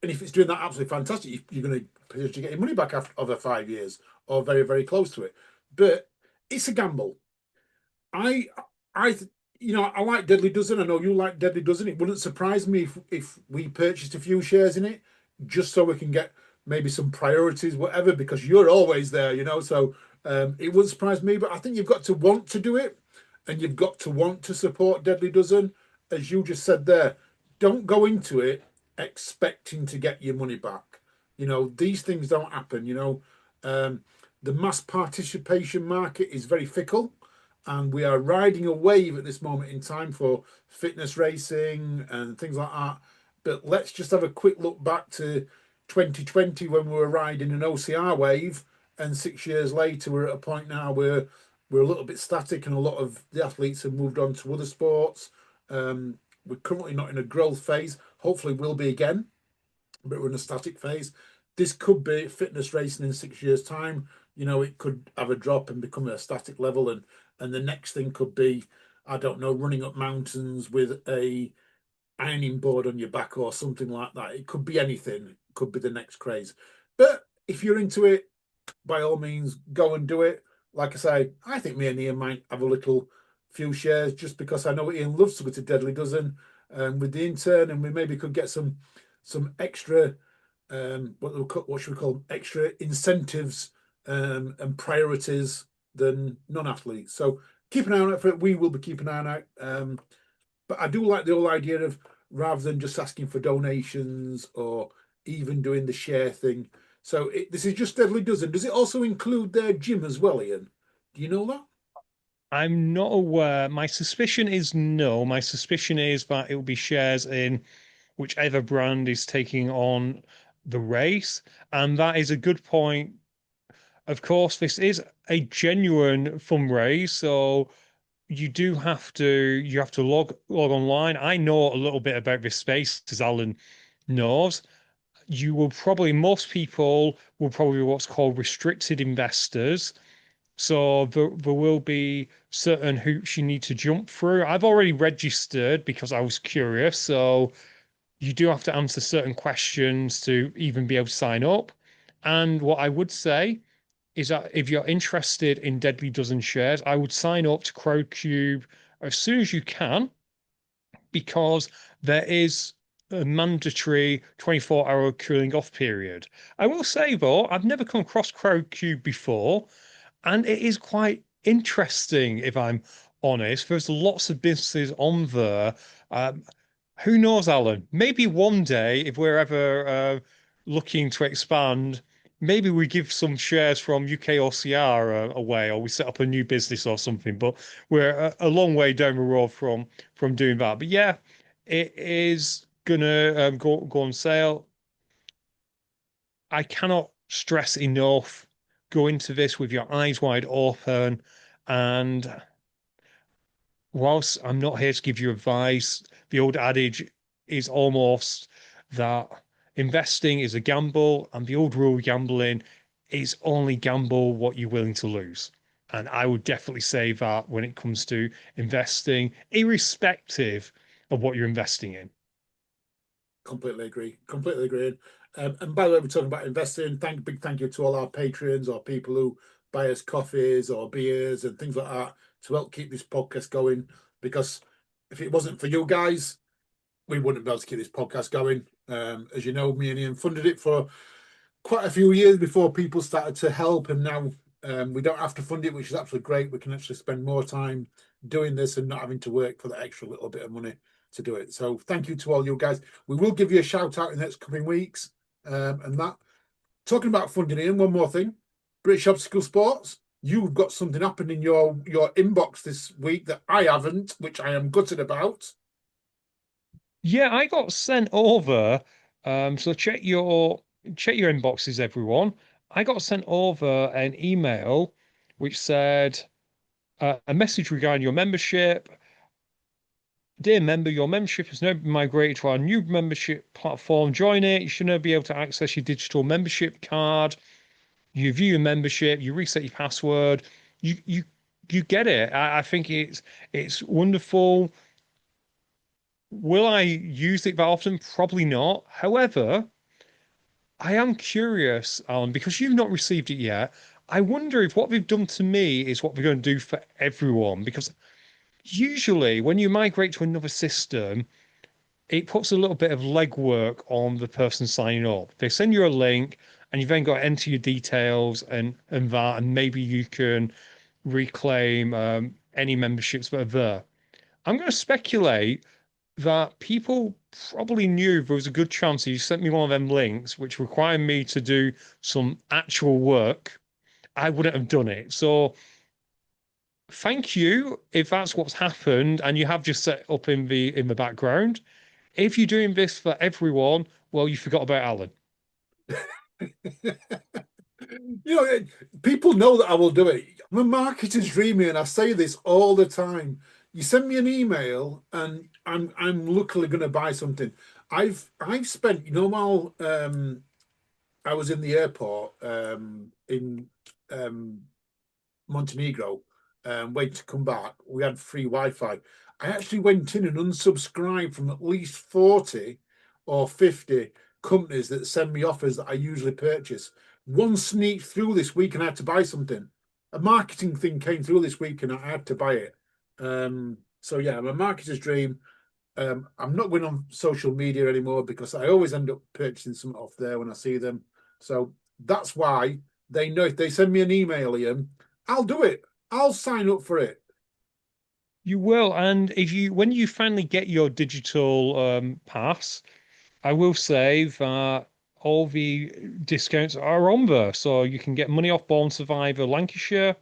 if it's doing that absolutely fantastic, you're going to potentially get your money back after 5 years or very, very close to it. But it's a gamble. I like Deadly Dozen. I know you like Deadly Dozen. It wouldn't surprise me if we purchased a few shares in it just so we can get maybe some priorities, whatever, because you're always there, So it wouldn't surprise me, but I think you've got to want to do it and you've got to want to support Deadly Dozen. As you just said there, don't go into it expecting to get your money back. These things don't happen. The mass participation market is very fickle, and we are riding a wave at this moment in time for fitness racing and things like that. But let's just have a quick look back to 2020 when we were riding an OCR wave, and 6 years later we're at a point now where we're a little bit static, and a lot of the athletes have moved on to other sports. We're currently not in a growth phase. Hopefully we'll be again, but we're in a static phase. This could be fitness racing in 6 years' time. It could have a drop and become a static level, and the next thing could be, I don't know, running up mountains with a ironing board on your back or something like that. It could be anything. It could be the next craze. But if you're into it, by all means, go and do it. Like I say, I think me and Ian might have a few shares, just because I know Ian loves to go to Deadly Dozen with the intern, and we maybe could get some extra what should we call them? Extra incentives and priorities than non-athletes. So keep an eye out for it. We will be keeping an eye out. But I do like the whole idea of, rather than just asking for donations or even doing the share thing. So this is just Deadly Dozen. Does it also include their gym as well, Ian? Do you know that? I'm not aware. My suspicion is no. My suspicion is that it will be shares in whichever brand is taking on the race. And that is a good point. Of course, this is a genuine fundraise, so you have to log online. I know a little bit about this space, as Alan knows. Most people will probably be what's called restricted investors. So there will be certain hoops you need to jump through. I've already registered because I was curious. So you do have to answer certain questions to even be able to sign up. And what I would say is that if you're interested in Deadly Dozen shares, I would sign up to Crowdcube as soon as you can, because there is a mandatory 24-hour cooling off period. I will say though, I've never come across Crowdcube before, and it is quite interesting, if I'm honest. There's lots of businesses on there. Um, who knows, Alan? Maybe one day, if we're ever looking to expand, maybe we give some shares from UK OCR away, or we set up a new business or something. But we're a long way down the road from doing that. But yeah, it is gonna go on sale. I cannot stress enough, go into this with your eyes wide open. And whilst I'm not here to give you advice, the old adage is almost that investing is a gamble, and the old rule of gambling is only gamble what you're willing to lose. And I would definitely say that when it comes to investing, irrespective of what you're investing in. Completely agree. Completely agree. And by the way, we're talking about investing. Big thank you to all our patrons or people who buy us coffees or beers and things like that to help keep this podcast going. Because if it wasn't for you guys, we wouldn't be able to keep this podcast going. As you know, me and Ian funded it for quite a few years before people started to help, and now we don't have to fund it, which is absolutely great. We can actually spend more time doing this and not having to work for that extra little bit of money to do it. So thank you to all you guys. We will give you a shout out in the next coming weeks. And that, talking about funding, Ian, one more thing. British Obstacle Sports, you've got something happening in your inbox this week that I haven't, which I am gutted about. Yeah, I got sent over. So check your inboxes, everyone. I got sent over an email which said a message regarding your membership. Dear member, your membership has now been migrated to our new membership platform. Join it. You should now be able to access your digital membership card. You view your membership, you reset your password. You get it. I think it's wonderful. Will I use it that often? Probably not. However, I am curious, Alan, because you've not received it yet. I wonder if what they've done to me is what they're going to do for everyone. Because usually, when you migrate to another system, it puts a little bit of legwork on the person signing up. They send you a link, and you then got to enter your details and maybe you can reclaim any memberships that are there. I'm going to speculate that people probably knew there was a good chance if you sent me one of them links, which required me to do some actual work, I wouldn't have done it. So thank you if that's what's happened and you have just set up in the background. If you're doing this for everyone, well, you forgot about Alan. You know, people know that I will do it. I'm a marketer's dreamer, and I say this all the time. You send me an email, and I'm luckily going to buy something. I've spent, while I was in the airport in um, Montenegro, waiting to come back, we had free Wi-Fi. I actually went in and unsubscribed from at least 40 or 50 companies that send me offers that I usually purchase. One sneaked through this week and I had to buy something. A marketing thing came through this week and I had to buy it. So yeah, I'm a marketer's dream. I'm not going on social media anymore because I always end up purchasing something off there when I see them. So that's why they know if they send me an email, Ian, I'll do it. I'll sign up for it. You will, and if you when you finally get your digital pass, I will say that all the discounts are on there. So you can get money off Born Survivor Lancashire,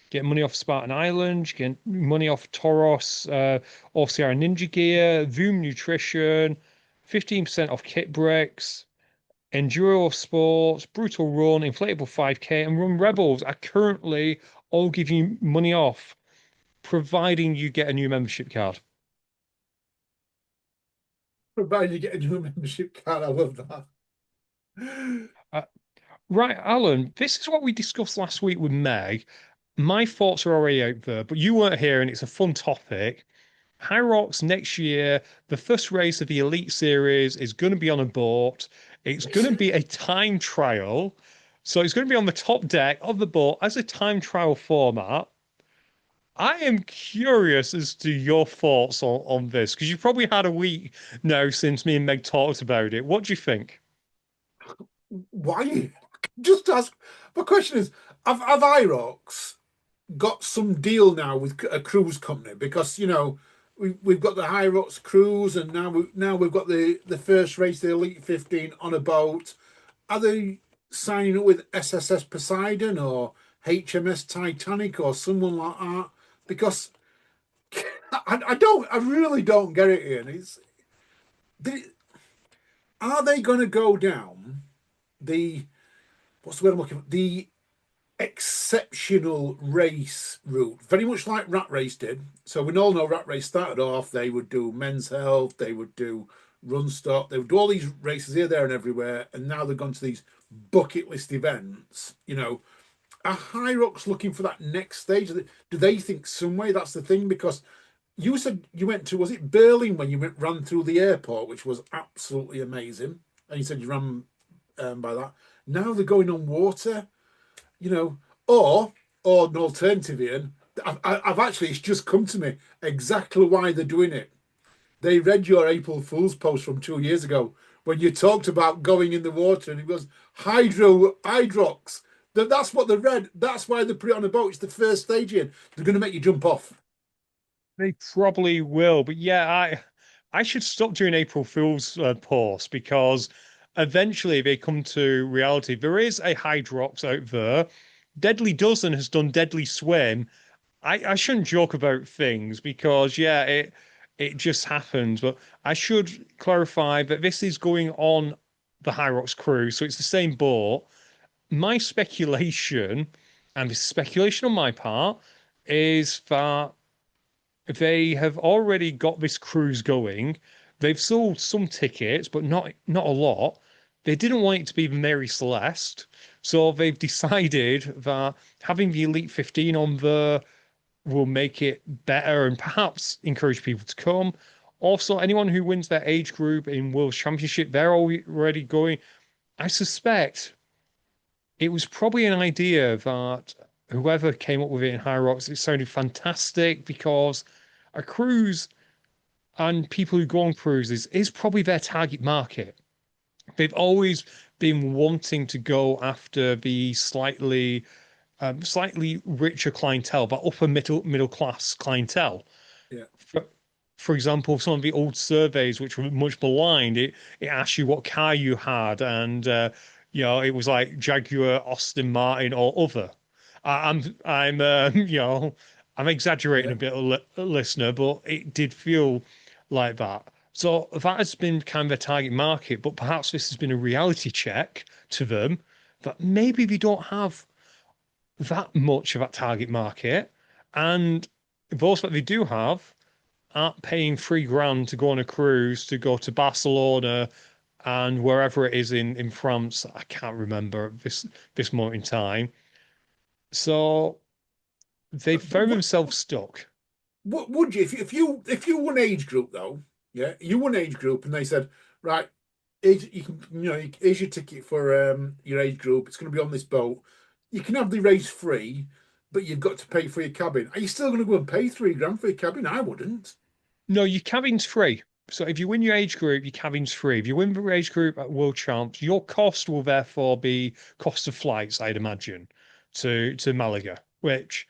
get money off Spartan Island, you get money off Toros, OCR Ninja Gear, Voom Nutrition, 15% off kit breaks, Enduro Sports, Brutal Run, Inflatable 5K, and Run Rebels are currently all giving you money off, providing you get a new membership card. Provided you get a new membership card, I love that. Uh, right, Alan, this is what we discussed last week with Meg. My thoughts are already out there, but you weren't here, and it's a fun topic. High Rocks next year, the first race of the Elite Series is going to be on a boat. It's going to be a time trial. So it's going to be on the top deck of the boat as a time trial format. I am curious as to your thoughts on this because you've probably had a week now since me and Meg talked about it. What do you think? Why? Just ask. My question is, have IROX got some deal now with a cruise company? Because we've got the Hyrox cruise, and now we've got the first race, the Elite 15 on a boat. Are they signing up with SSS Poseidon or HMS Titanic or someone like that? Because I really don't get it, Ian. Are they going to go down the what's the word I'm looking for? The exceptional race route, very much like Rat Race did. So we all know Rat Race started off, they would do Men's Health, they would do Run Stop, they would do all these races here, there, and everywhere. And now they've gone to these bucket list events. Are High Rocks looking for that next stage? Do they think some way that's the thing? Because you said you went to, was it Berlin when you ran through the airport, which was absolutely amazing? And you said you ran by that. Now they're going on water, or an alternative, Ian. I've actually, it's just come to me exactly why they're doing it. They read your April Fool's post from 2 years ago when you talked about going in the water and it was hydrox. That's what they read. That's why they put it on a boat. It's the first stage, Ian. They're going to make you jump off. They probably will, but yeah, I should stop doing April Fool's posts because eventually they come to reality. There is a Hydrox out there. Deadly Dozen has done Deadly Swim. I shouldn't joke about things because yeah, it just happens. But I should clarify that this is going on the Hyrox cruise, so it's the same boat. My speculation, and this is speculation on my part, is that they have already got this cruise going. They've sold some tickets, but not a lot. They didn't want it to be the Mary Celeste, so they've decided that having the Elite 15 on there will make it better and perhaps encourage people to come. Also, anyone who wins their age group in World Championship, they're already going. I suspect it was probably an idea that whoever came up with it in High Rocks, it sounded fantastic because a cruise and people who go on cruises is probably their target market. They've always been wanting to go after the slightly richer clientele, but upper middle class clientele. Yeah. for example, some of the old surveys, which were much maligned, it asked you what car you had, and it was like Jaguar, Aston Martin, or other. I'm exaggerating Yeah. a bit, listener, but it did feel like that. So that has been kind of a target market, but perhaps this has been a reality check to them that maybe they don't have that much of that target market, and those that they do have aren't paying 3 grand to go on a cruise to go to Barcelona and wherever it is in France. I can't remember this moment in time. So they But found themselves stuck. what would you if you won age group though? Yeah, you won age group, and they said, right, you can here's your ticket for your age group. It's going to be on this boat. You can have the race free, but you've got to pay for your cabin. Are you still going to go and pay 3 grand for your cabin? I wouldn't. No, your cabin's free. So if you win your age group, your cabin's free. If you win the age group at World Champs, your cost will therefore be cost of flights, I'd imagine, to Malaga, which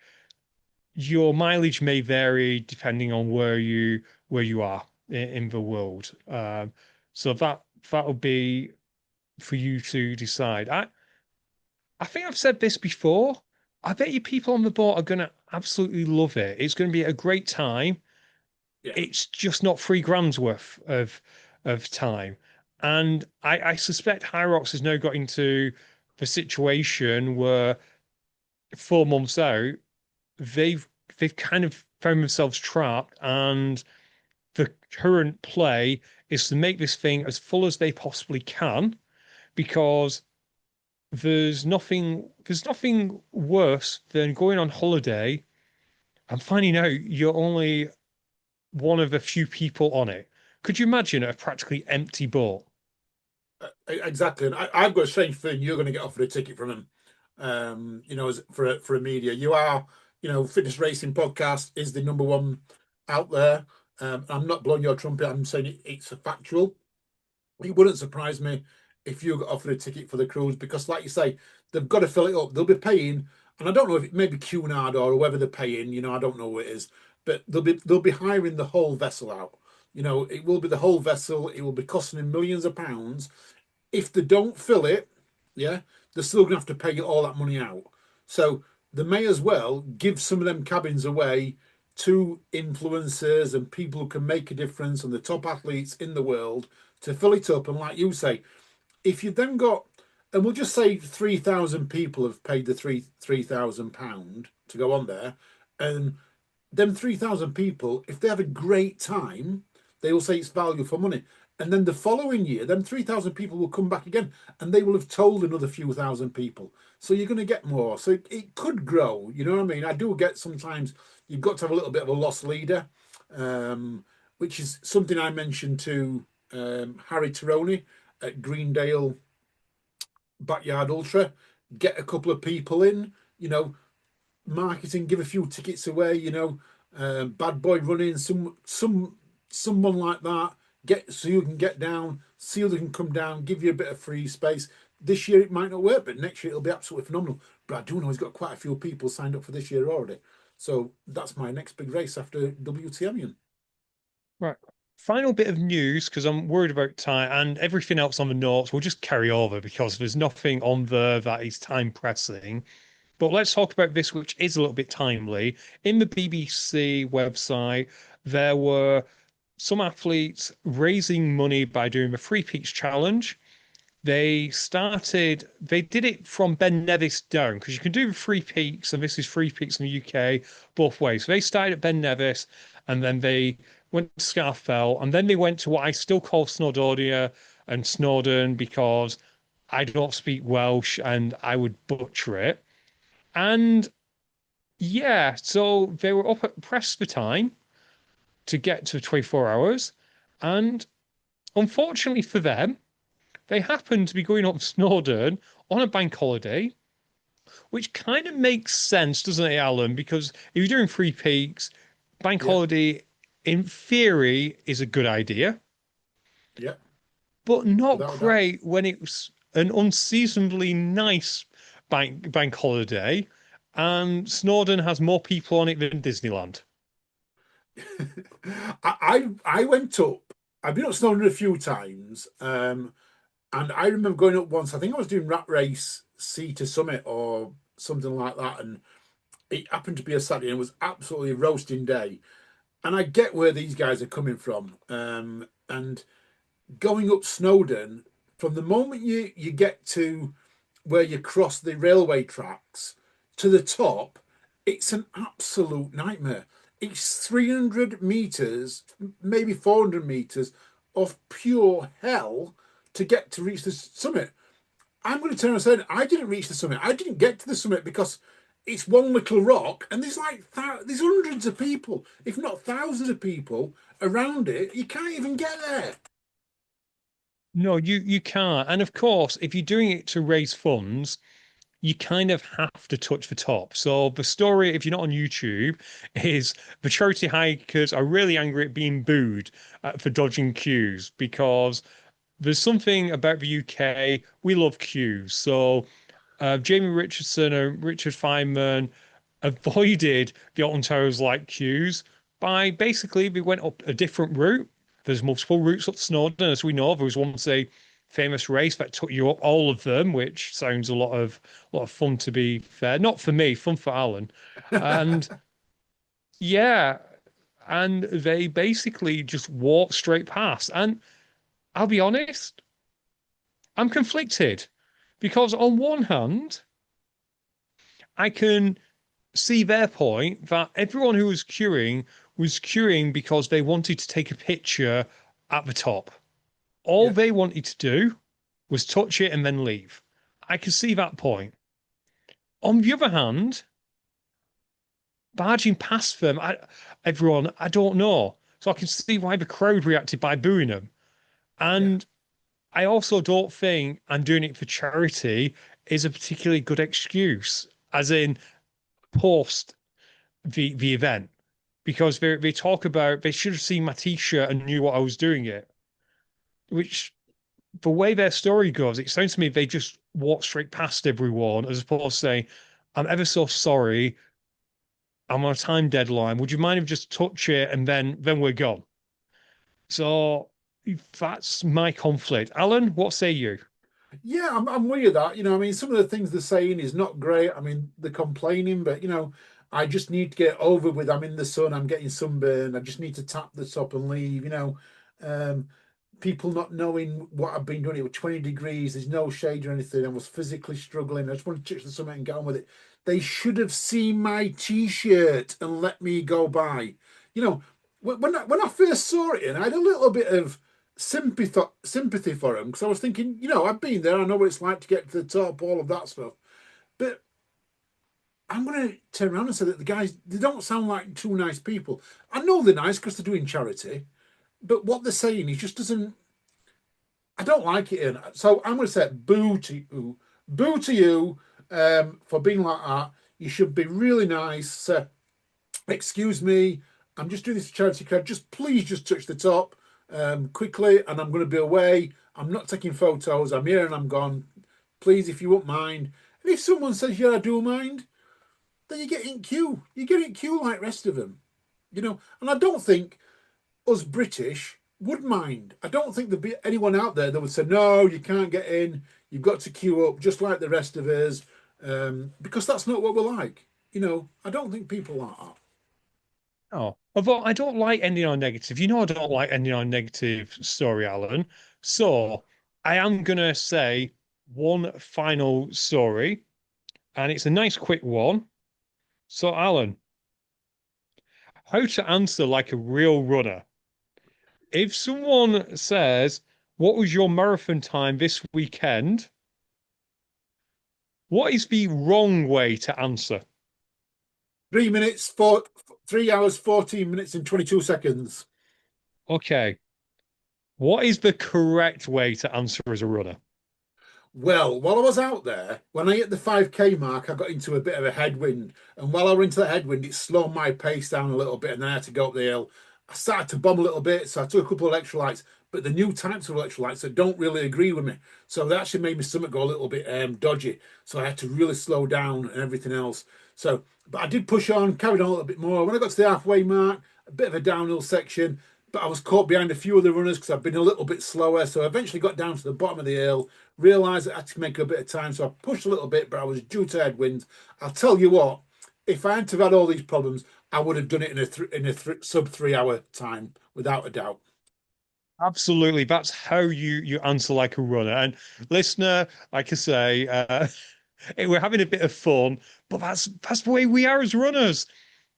your mileage may vary depending on where you are in the world. So that'll be for you to decide. I think I've said this before. I bet you people on the boat are going to absolutely love it. It's going to be a great time. Yeah. It's just not 3 grams worth of time. And I suspect Hyrox has now got into the situation where 4 months out, they've they've kind of found themselves trapped, and the current play is to make this thing as full as they possibly can, because there's nothing worse than going on holiday and finding out you're only one of a few people on it. Could you imagine a practically empty boat? Exactly. And I've got a strange feeling you're going to get offered a ticket from him. For a media, you are, Fitness Racing Podcast is the number one out there. I'm not blowing your trumpet. I'm saying it's a factual. It wouldn't surprise me if you got offered a ticket for the cruise because, like you say, they've got to fill it up. They'll be paying, and I don't know if it may be Cunard or whoever they're paying. I don't know who it is, but they'll be hiring the whole vessel out. It will be the whole vessel. It will be costing them millions of pounds. If they don't fill it, yeah, they're still gonna have to pay all that money out. So they may as well give some of them cabins away to influencers and people who can make a difference and the top athletes in the world to fill it up. And like you say, if you've then got, and we'll just say 3,000 people have paid the £3,000 to go on there, and them 3,000 people, if they have a great time, they will say it's value for money. And then the following year, then 3,000 people will come back again and they will have told another few thousand people. So you're going to get more. So it could grow. You know what I mean? I do get sometimes you've got to have a little bit of a lost leader, which is something I mentioned to Harry Tironi at Greendale Backyard Ultra. Get a couple of people in, marketing, give a few tickets away, bad boy running, someone like that. Get so you can get down, see who can come down, give you a bit of free space. This year it might not work, but next year it'll be absolutely phenomenal. But I do know he's got quite a few people signed up for this year already. So that's my next big race after WTM. Right. Final bit of news, because I'm worried about time, and everything else on the notes we'll just carry over because there's nothing on there that is time pressing. But let's talk about this, which is a little bit timely. In the BBC website, there were some athletes raising money by doing the Free Peaks Challenge. They did it from Ben Nevis down, because you can do the Free Peaks, and this is Free Peaks in the UK, both ways. So they started at Ben Nevis, and then they went to Scafell, and then they went to what I still call Snowdonia and Snowdon, because I don't speak Welsh and I would butcher it. And yeah, so they were up at press for time to get to 24 hours. And unfortunately for them, they happened to be going up Snowdon on a bank holiday, which kind of makes sense, doesn't it, Alan? Because if you're doing Free Peaks, bank Yeah, holiday, in theory, is a good idea, yeah, but not without a doubt. great when it's an unseasonably nice bank holiday, and Snowdon has more people on it than Disneyland. I went up. I've been up Snowdon a few times, and I remember going up once. I think I was doing Rat Race Sea to Summit or something like that, and it happened to be a Saturday and it was absolutely a roasting day. And I get where these guys are coming from. And going up Snowdon, from the moment you get to where you cross the railway tracks to the top, it's an absolute nightmare. It's 300 meters, maybe 400 meters of pure hell to get to reach the summit. I'm going to turn and say I didn't reach the summit. I didn't get to the summit because it's one little rock, and there's there's hundreds of people, if not thousands of people around it. You can't even get there. No, you can't. And of course, if you're doing it to raise funds, you kind of have to touch the top. So the story, if you're not on YouTube, is the charity hikers are really angry at being booed for dodging queues because there's something about the UK. We love queues. So Jamie Richardson and Richard Feynman avoided the Alton Towers like queues by basically they went up a different route. There's multiple routes up to Snowdon, as we know. There was once a famous race that took you up all of them, which sounds a lot of fun to be fair. Not for me, fun for Alan. And yeah, and they basically just walked straight past. And I'll be honest, I'm conflicted because on one hand, I can see their point that everyone who was queuing because they wanted to take a picture at the top. All Yeah. they wanted to do was touch it and then leave. I can see that point. On the other hand, barging past them, I don't know. So I can see why the crowd reacted by booing them. Yeah. And I also don't think I'm doing it for charity is a particularly good excuse, as in post the event, because they talk about they should have seen my t-shirt and knew what I was doing it, which the way their story goes, it sounds to me they just walk straight past everyone as opposed to saying, I'm ever so sorry, I'm on a time deadline. Would you mind if I just touch it and then we're gone? So that's my conflict. Alan, what say you? Yeah, I'm with you that. I mean, some of the things they're saying is not great. I mean, they're complaining, but I just need to get over with. I'm in the sun, I'm getting sunburned. I just need to tap the top and leave. Um, People not knowing what I've been doing. It was 20 degrees, there's no shade or anything. I was physically struggling. I just want to touch the summit and get on with it. They should have seen my t-shirt and let me go by. You know, when I first saw it, and I had a little bit of sympathy for him because I was thinking, I've been there, I know what it's like to get to the top, all of that stuff. But I'm going to turn around and say that the guys, they don't sound like two nice people. I know they're nice because they're doing charity, but what they're saying, he just doesn't. I don't like it. So I'm going to say boo to you for being like that. You should be really nice. Excuse me, I'm just doing this charity card. Just please, just touch the top quickly, and I'm going to be away. I'm not taking photos. I'm here and I'm gone. Please, if you won't mind. And if someone says, "Yeah, I do mind," then you get in queue. You get in queue like the rest of them. And I don't think us British would mind. I don't think there'd be anyone out there that would say, no, you can't get in. You've got to queue up just like the rest of us, because that's not what we're like. I don't think people like that. Oh, although I don't like ending on negative. You know I don't like ending on negative story, Alan. So I am gonna say one final story, and it's a nice quick one. So, Alan, how to answer like a real runner. If someone says, what was your marathon time this weekend? What is the wrong way to answer? 3 hours, 14 minutes and 22 seconds. Okay. What is the correct way to answer as a runner? Well, while I was out there, when I hit the 5K mark, I got into a bit of a headwind. And while I was into that headwind, it slowed my pace down a little bit. And then I had to go up the hill. I started to bomb a little bit. So I took a couple of electrolytes, but the new types of electrolytes that don't really agree with me. So that actually made my stomach go a little bit dodgy. So I had to really slow down and everything else. But I did push on, carried on a little bit more. When I got to the halfway mark, a bit of a downhill section, but I was caught behind a few of the runners because I've been a little bit slower. So I eventually got down to the bottom of the hill, realised that I had to make a bit of time. So I pushed a little bit, but I was due to headwinds. I'll tell you what, if I hadn't have had all these problems, I would have done it in a sub 3 hour time, without a doubt. Absolutely. That's how you answer like a runner. And listener, like I say, we're having a bit of fun, but that's the way we are as runners.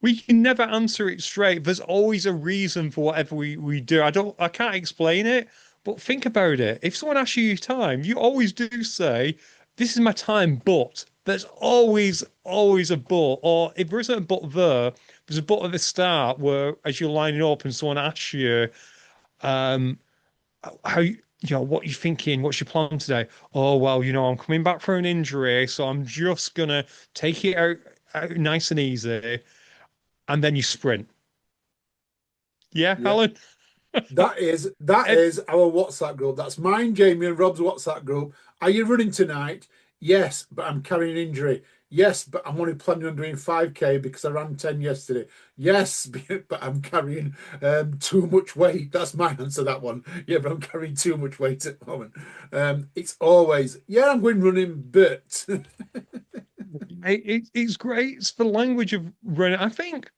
We can never answer it straight. There's always a reason for whatever we do. I can't explain it, but think about it. If someone asks you your time, you always do say, "This is my time," but there's always a but. Or if there isn't a but there's a but at the start where as you're lining up and someone asks you, um, how what you thinking? What's your plan today? Oh, well, I'm coming back from an injury, so I'm just gonna take it out nice and easy, and then you sprint. Yeah, Yeah. Alan? That is our WhatsApp group. That's mine, Jamie, and Rob's WhatsApp group. Are you running tonight? Yes, but I'm carrying an injury. Yes, but I'm only planning on doing 5K because I ran 10 yesterday. Yes, but I'm carrying too much weight. That's my answer to that one. Yeah, but I'm carrying too much weight at the moment. It's always, yeah, I'm going running, but It's great. It's the language of running. I think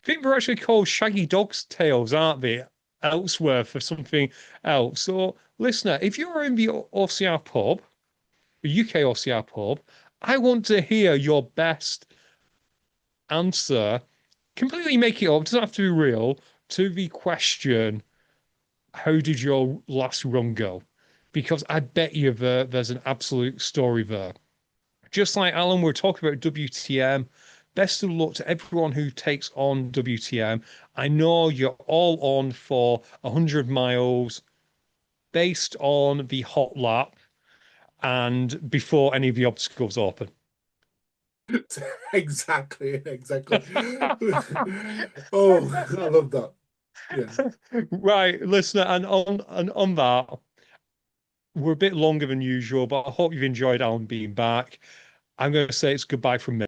they're actually called shaggy dog's tails, aren't they? Elsewhere for something else. So, listener, if you're in the OCR pub, the UK OCR pub, I want to hear your best answer. Completely make it up, doesn't have to be real, to the question, how did your last run go? Because I bet you there's an absolute story there. Just like Alan, we're talking about WTM. Best of luck to everyone who takes on WTM. I know you're all on for 100 miles based on the hot lap and before any of the obstacles open. exactly. Oh, I love that. Yeah. Right, listener, and on that, we're a bit longer than usual, but I hope you've enjoyed Alan being back. I'm going to say it's goodbye from me.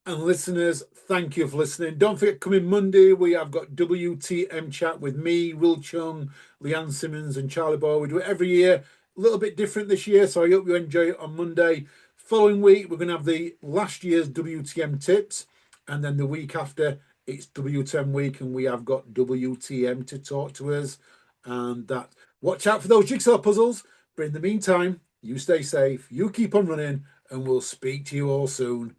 And listeners, thank you for listening. Don't forget, coming Monday, we have got WTM chat with me, Will Chung, Leanne Simmons, and Charlie Boy. We do it every year, a little bit different this year, so I hope you enjoy it on Monday. Following week, we're going to have the last year's WTM tips, and then the week after, it's WTM week, and we have got WTM to talk to us. And that, watch out for those jigsaw puzzles. But in the meantime, you stay safe, you keep on running, and we'll speak to you all soon.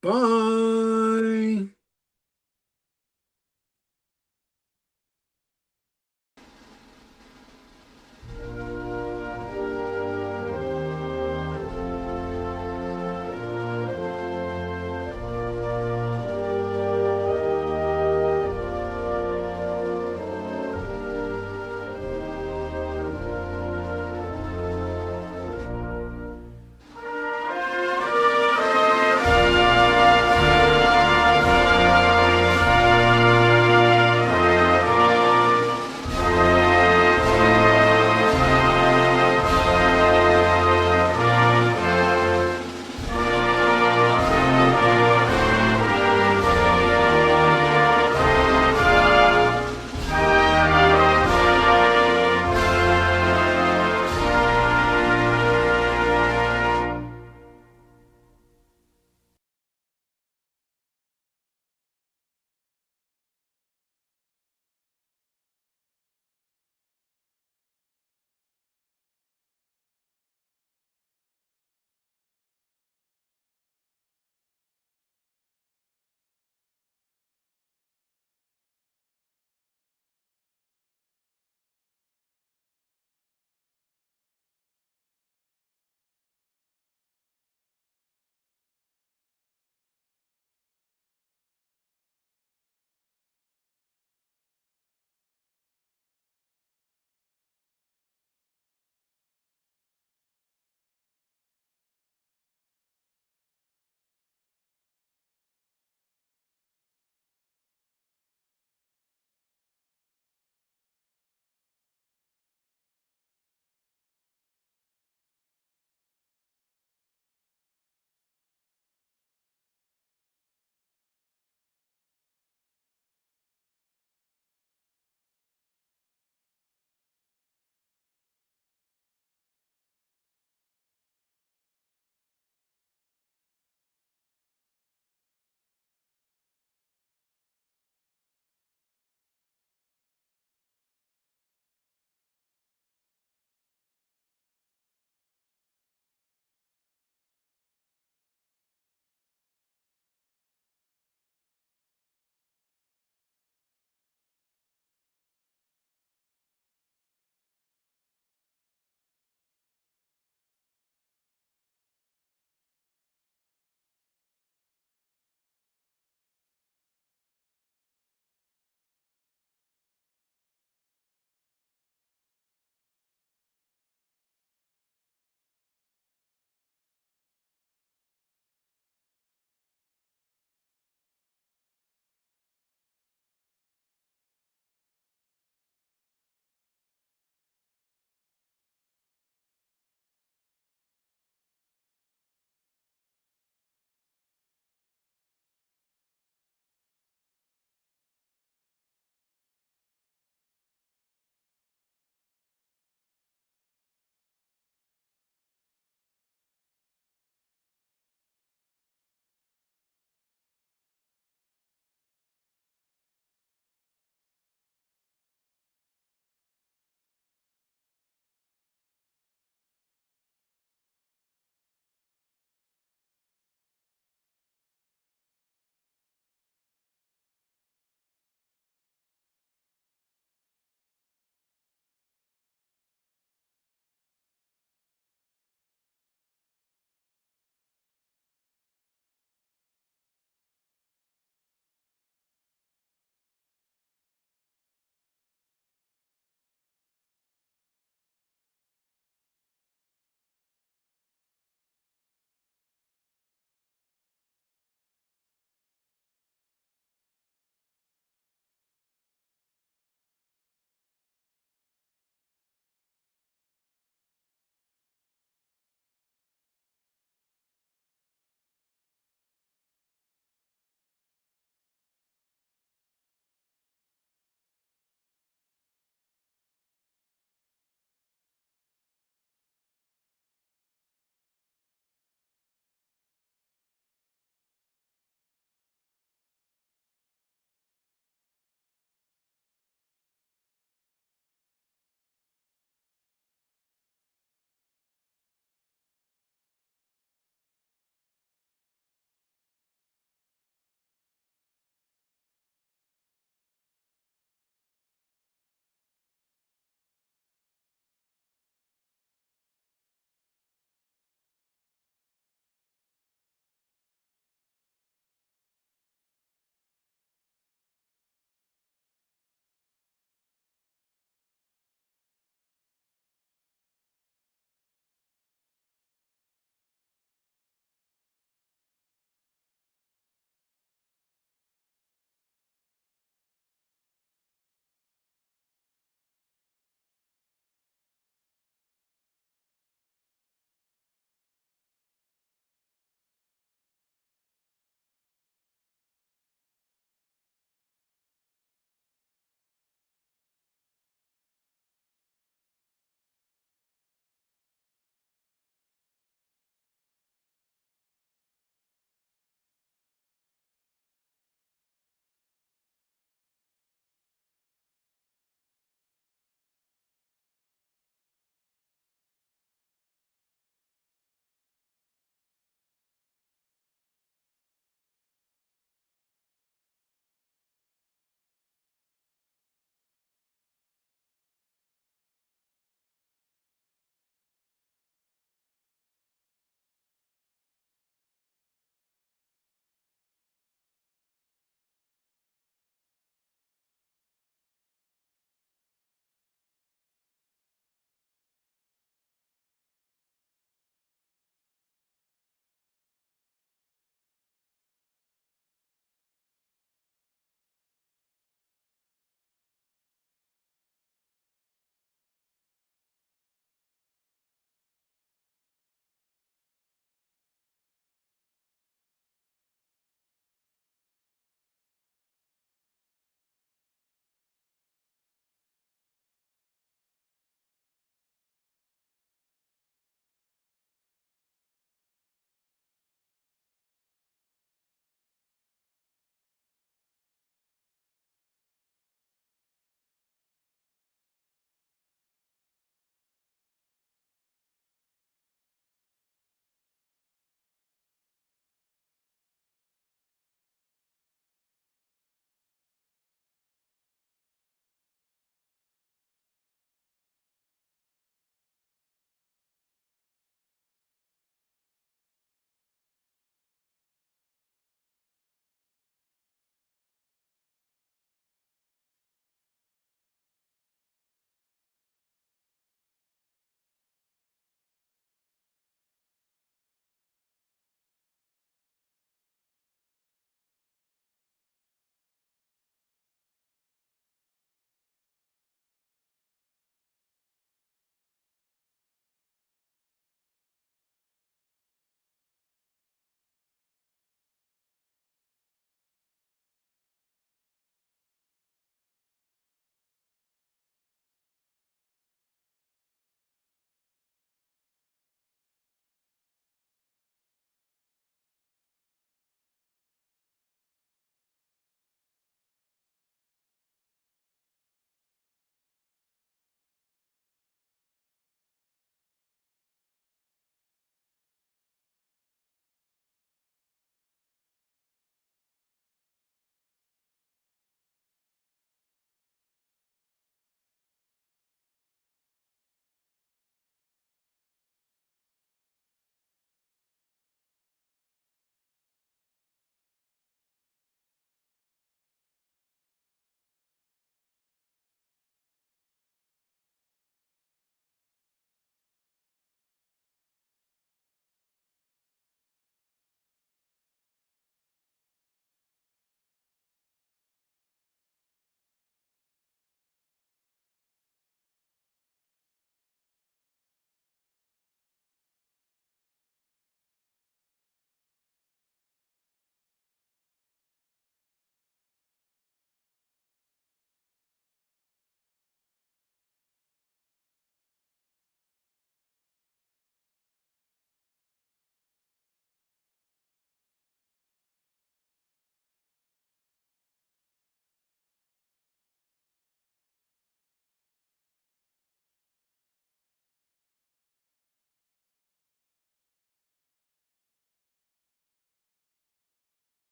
Bye.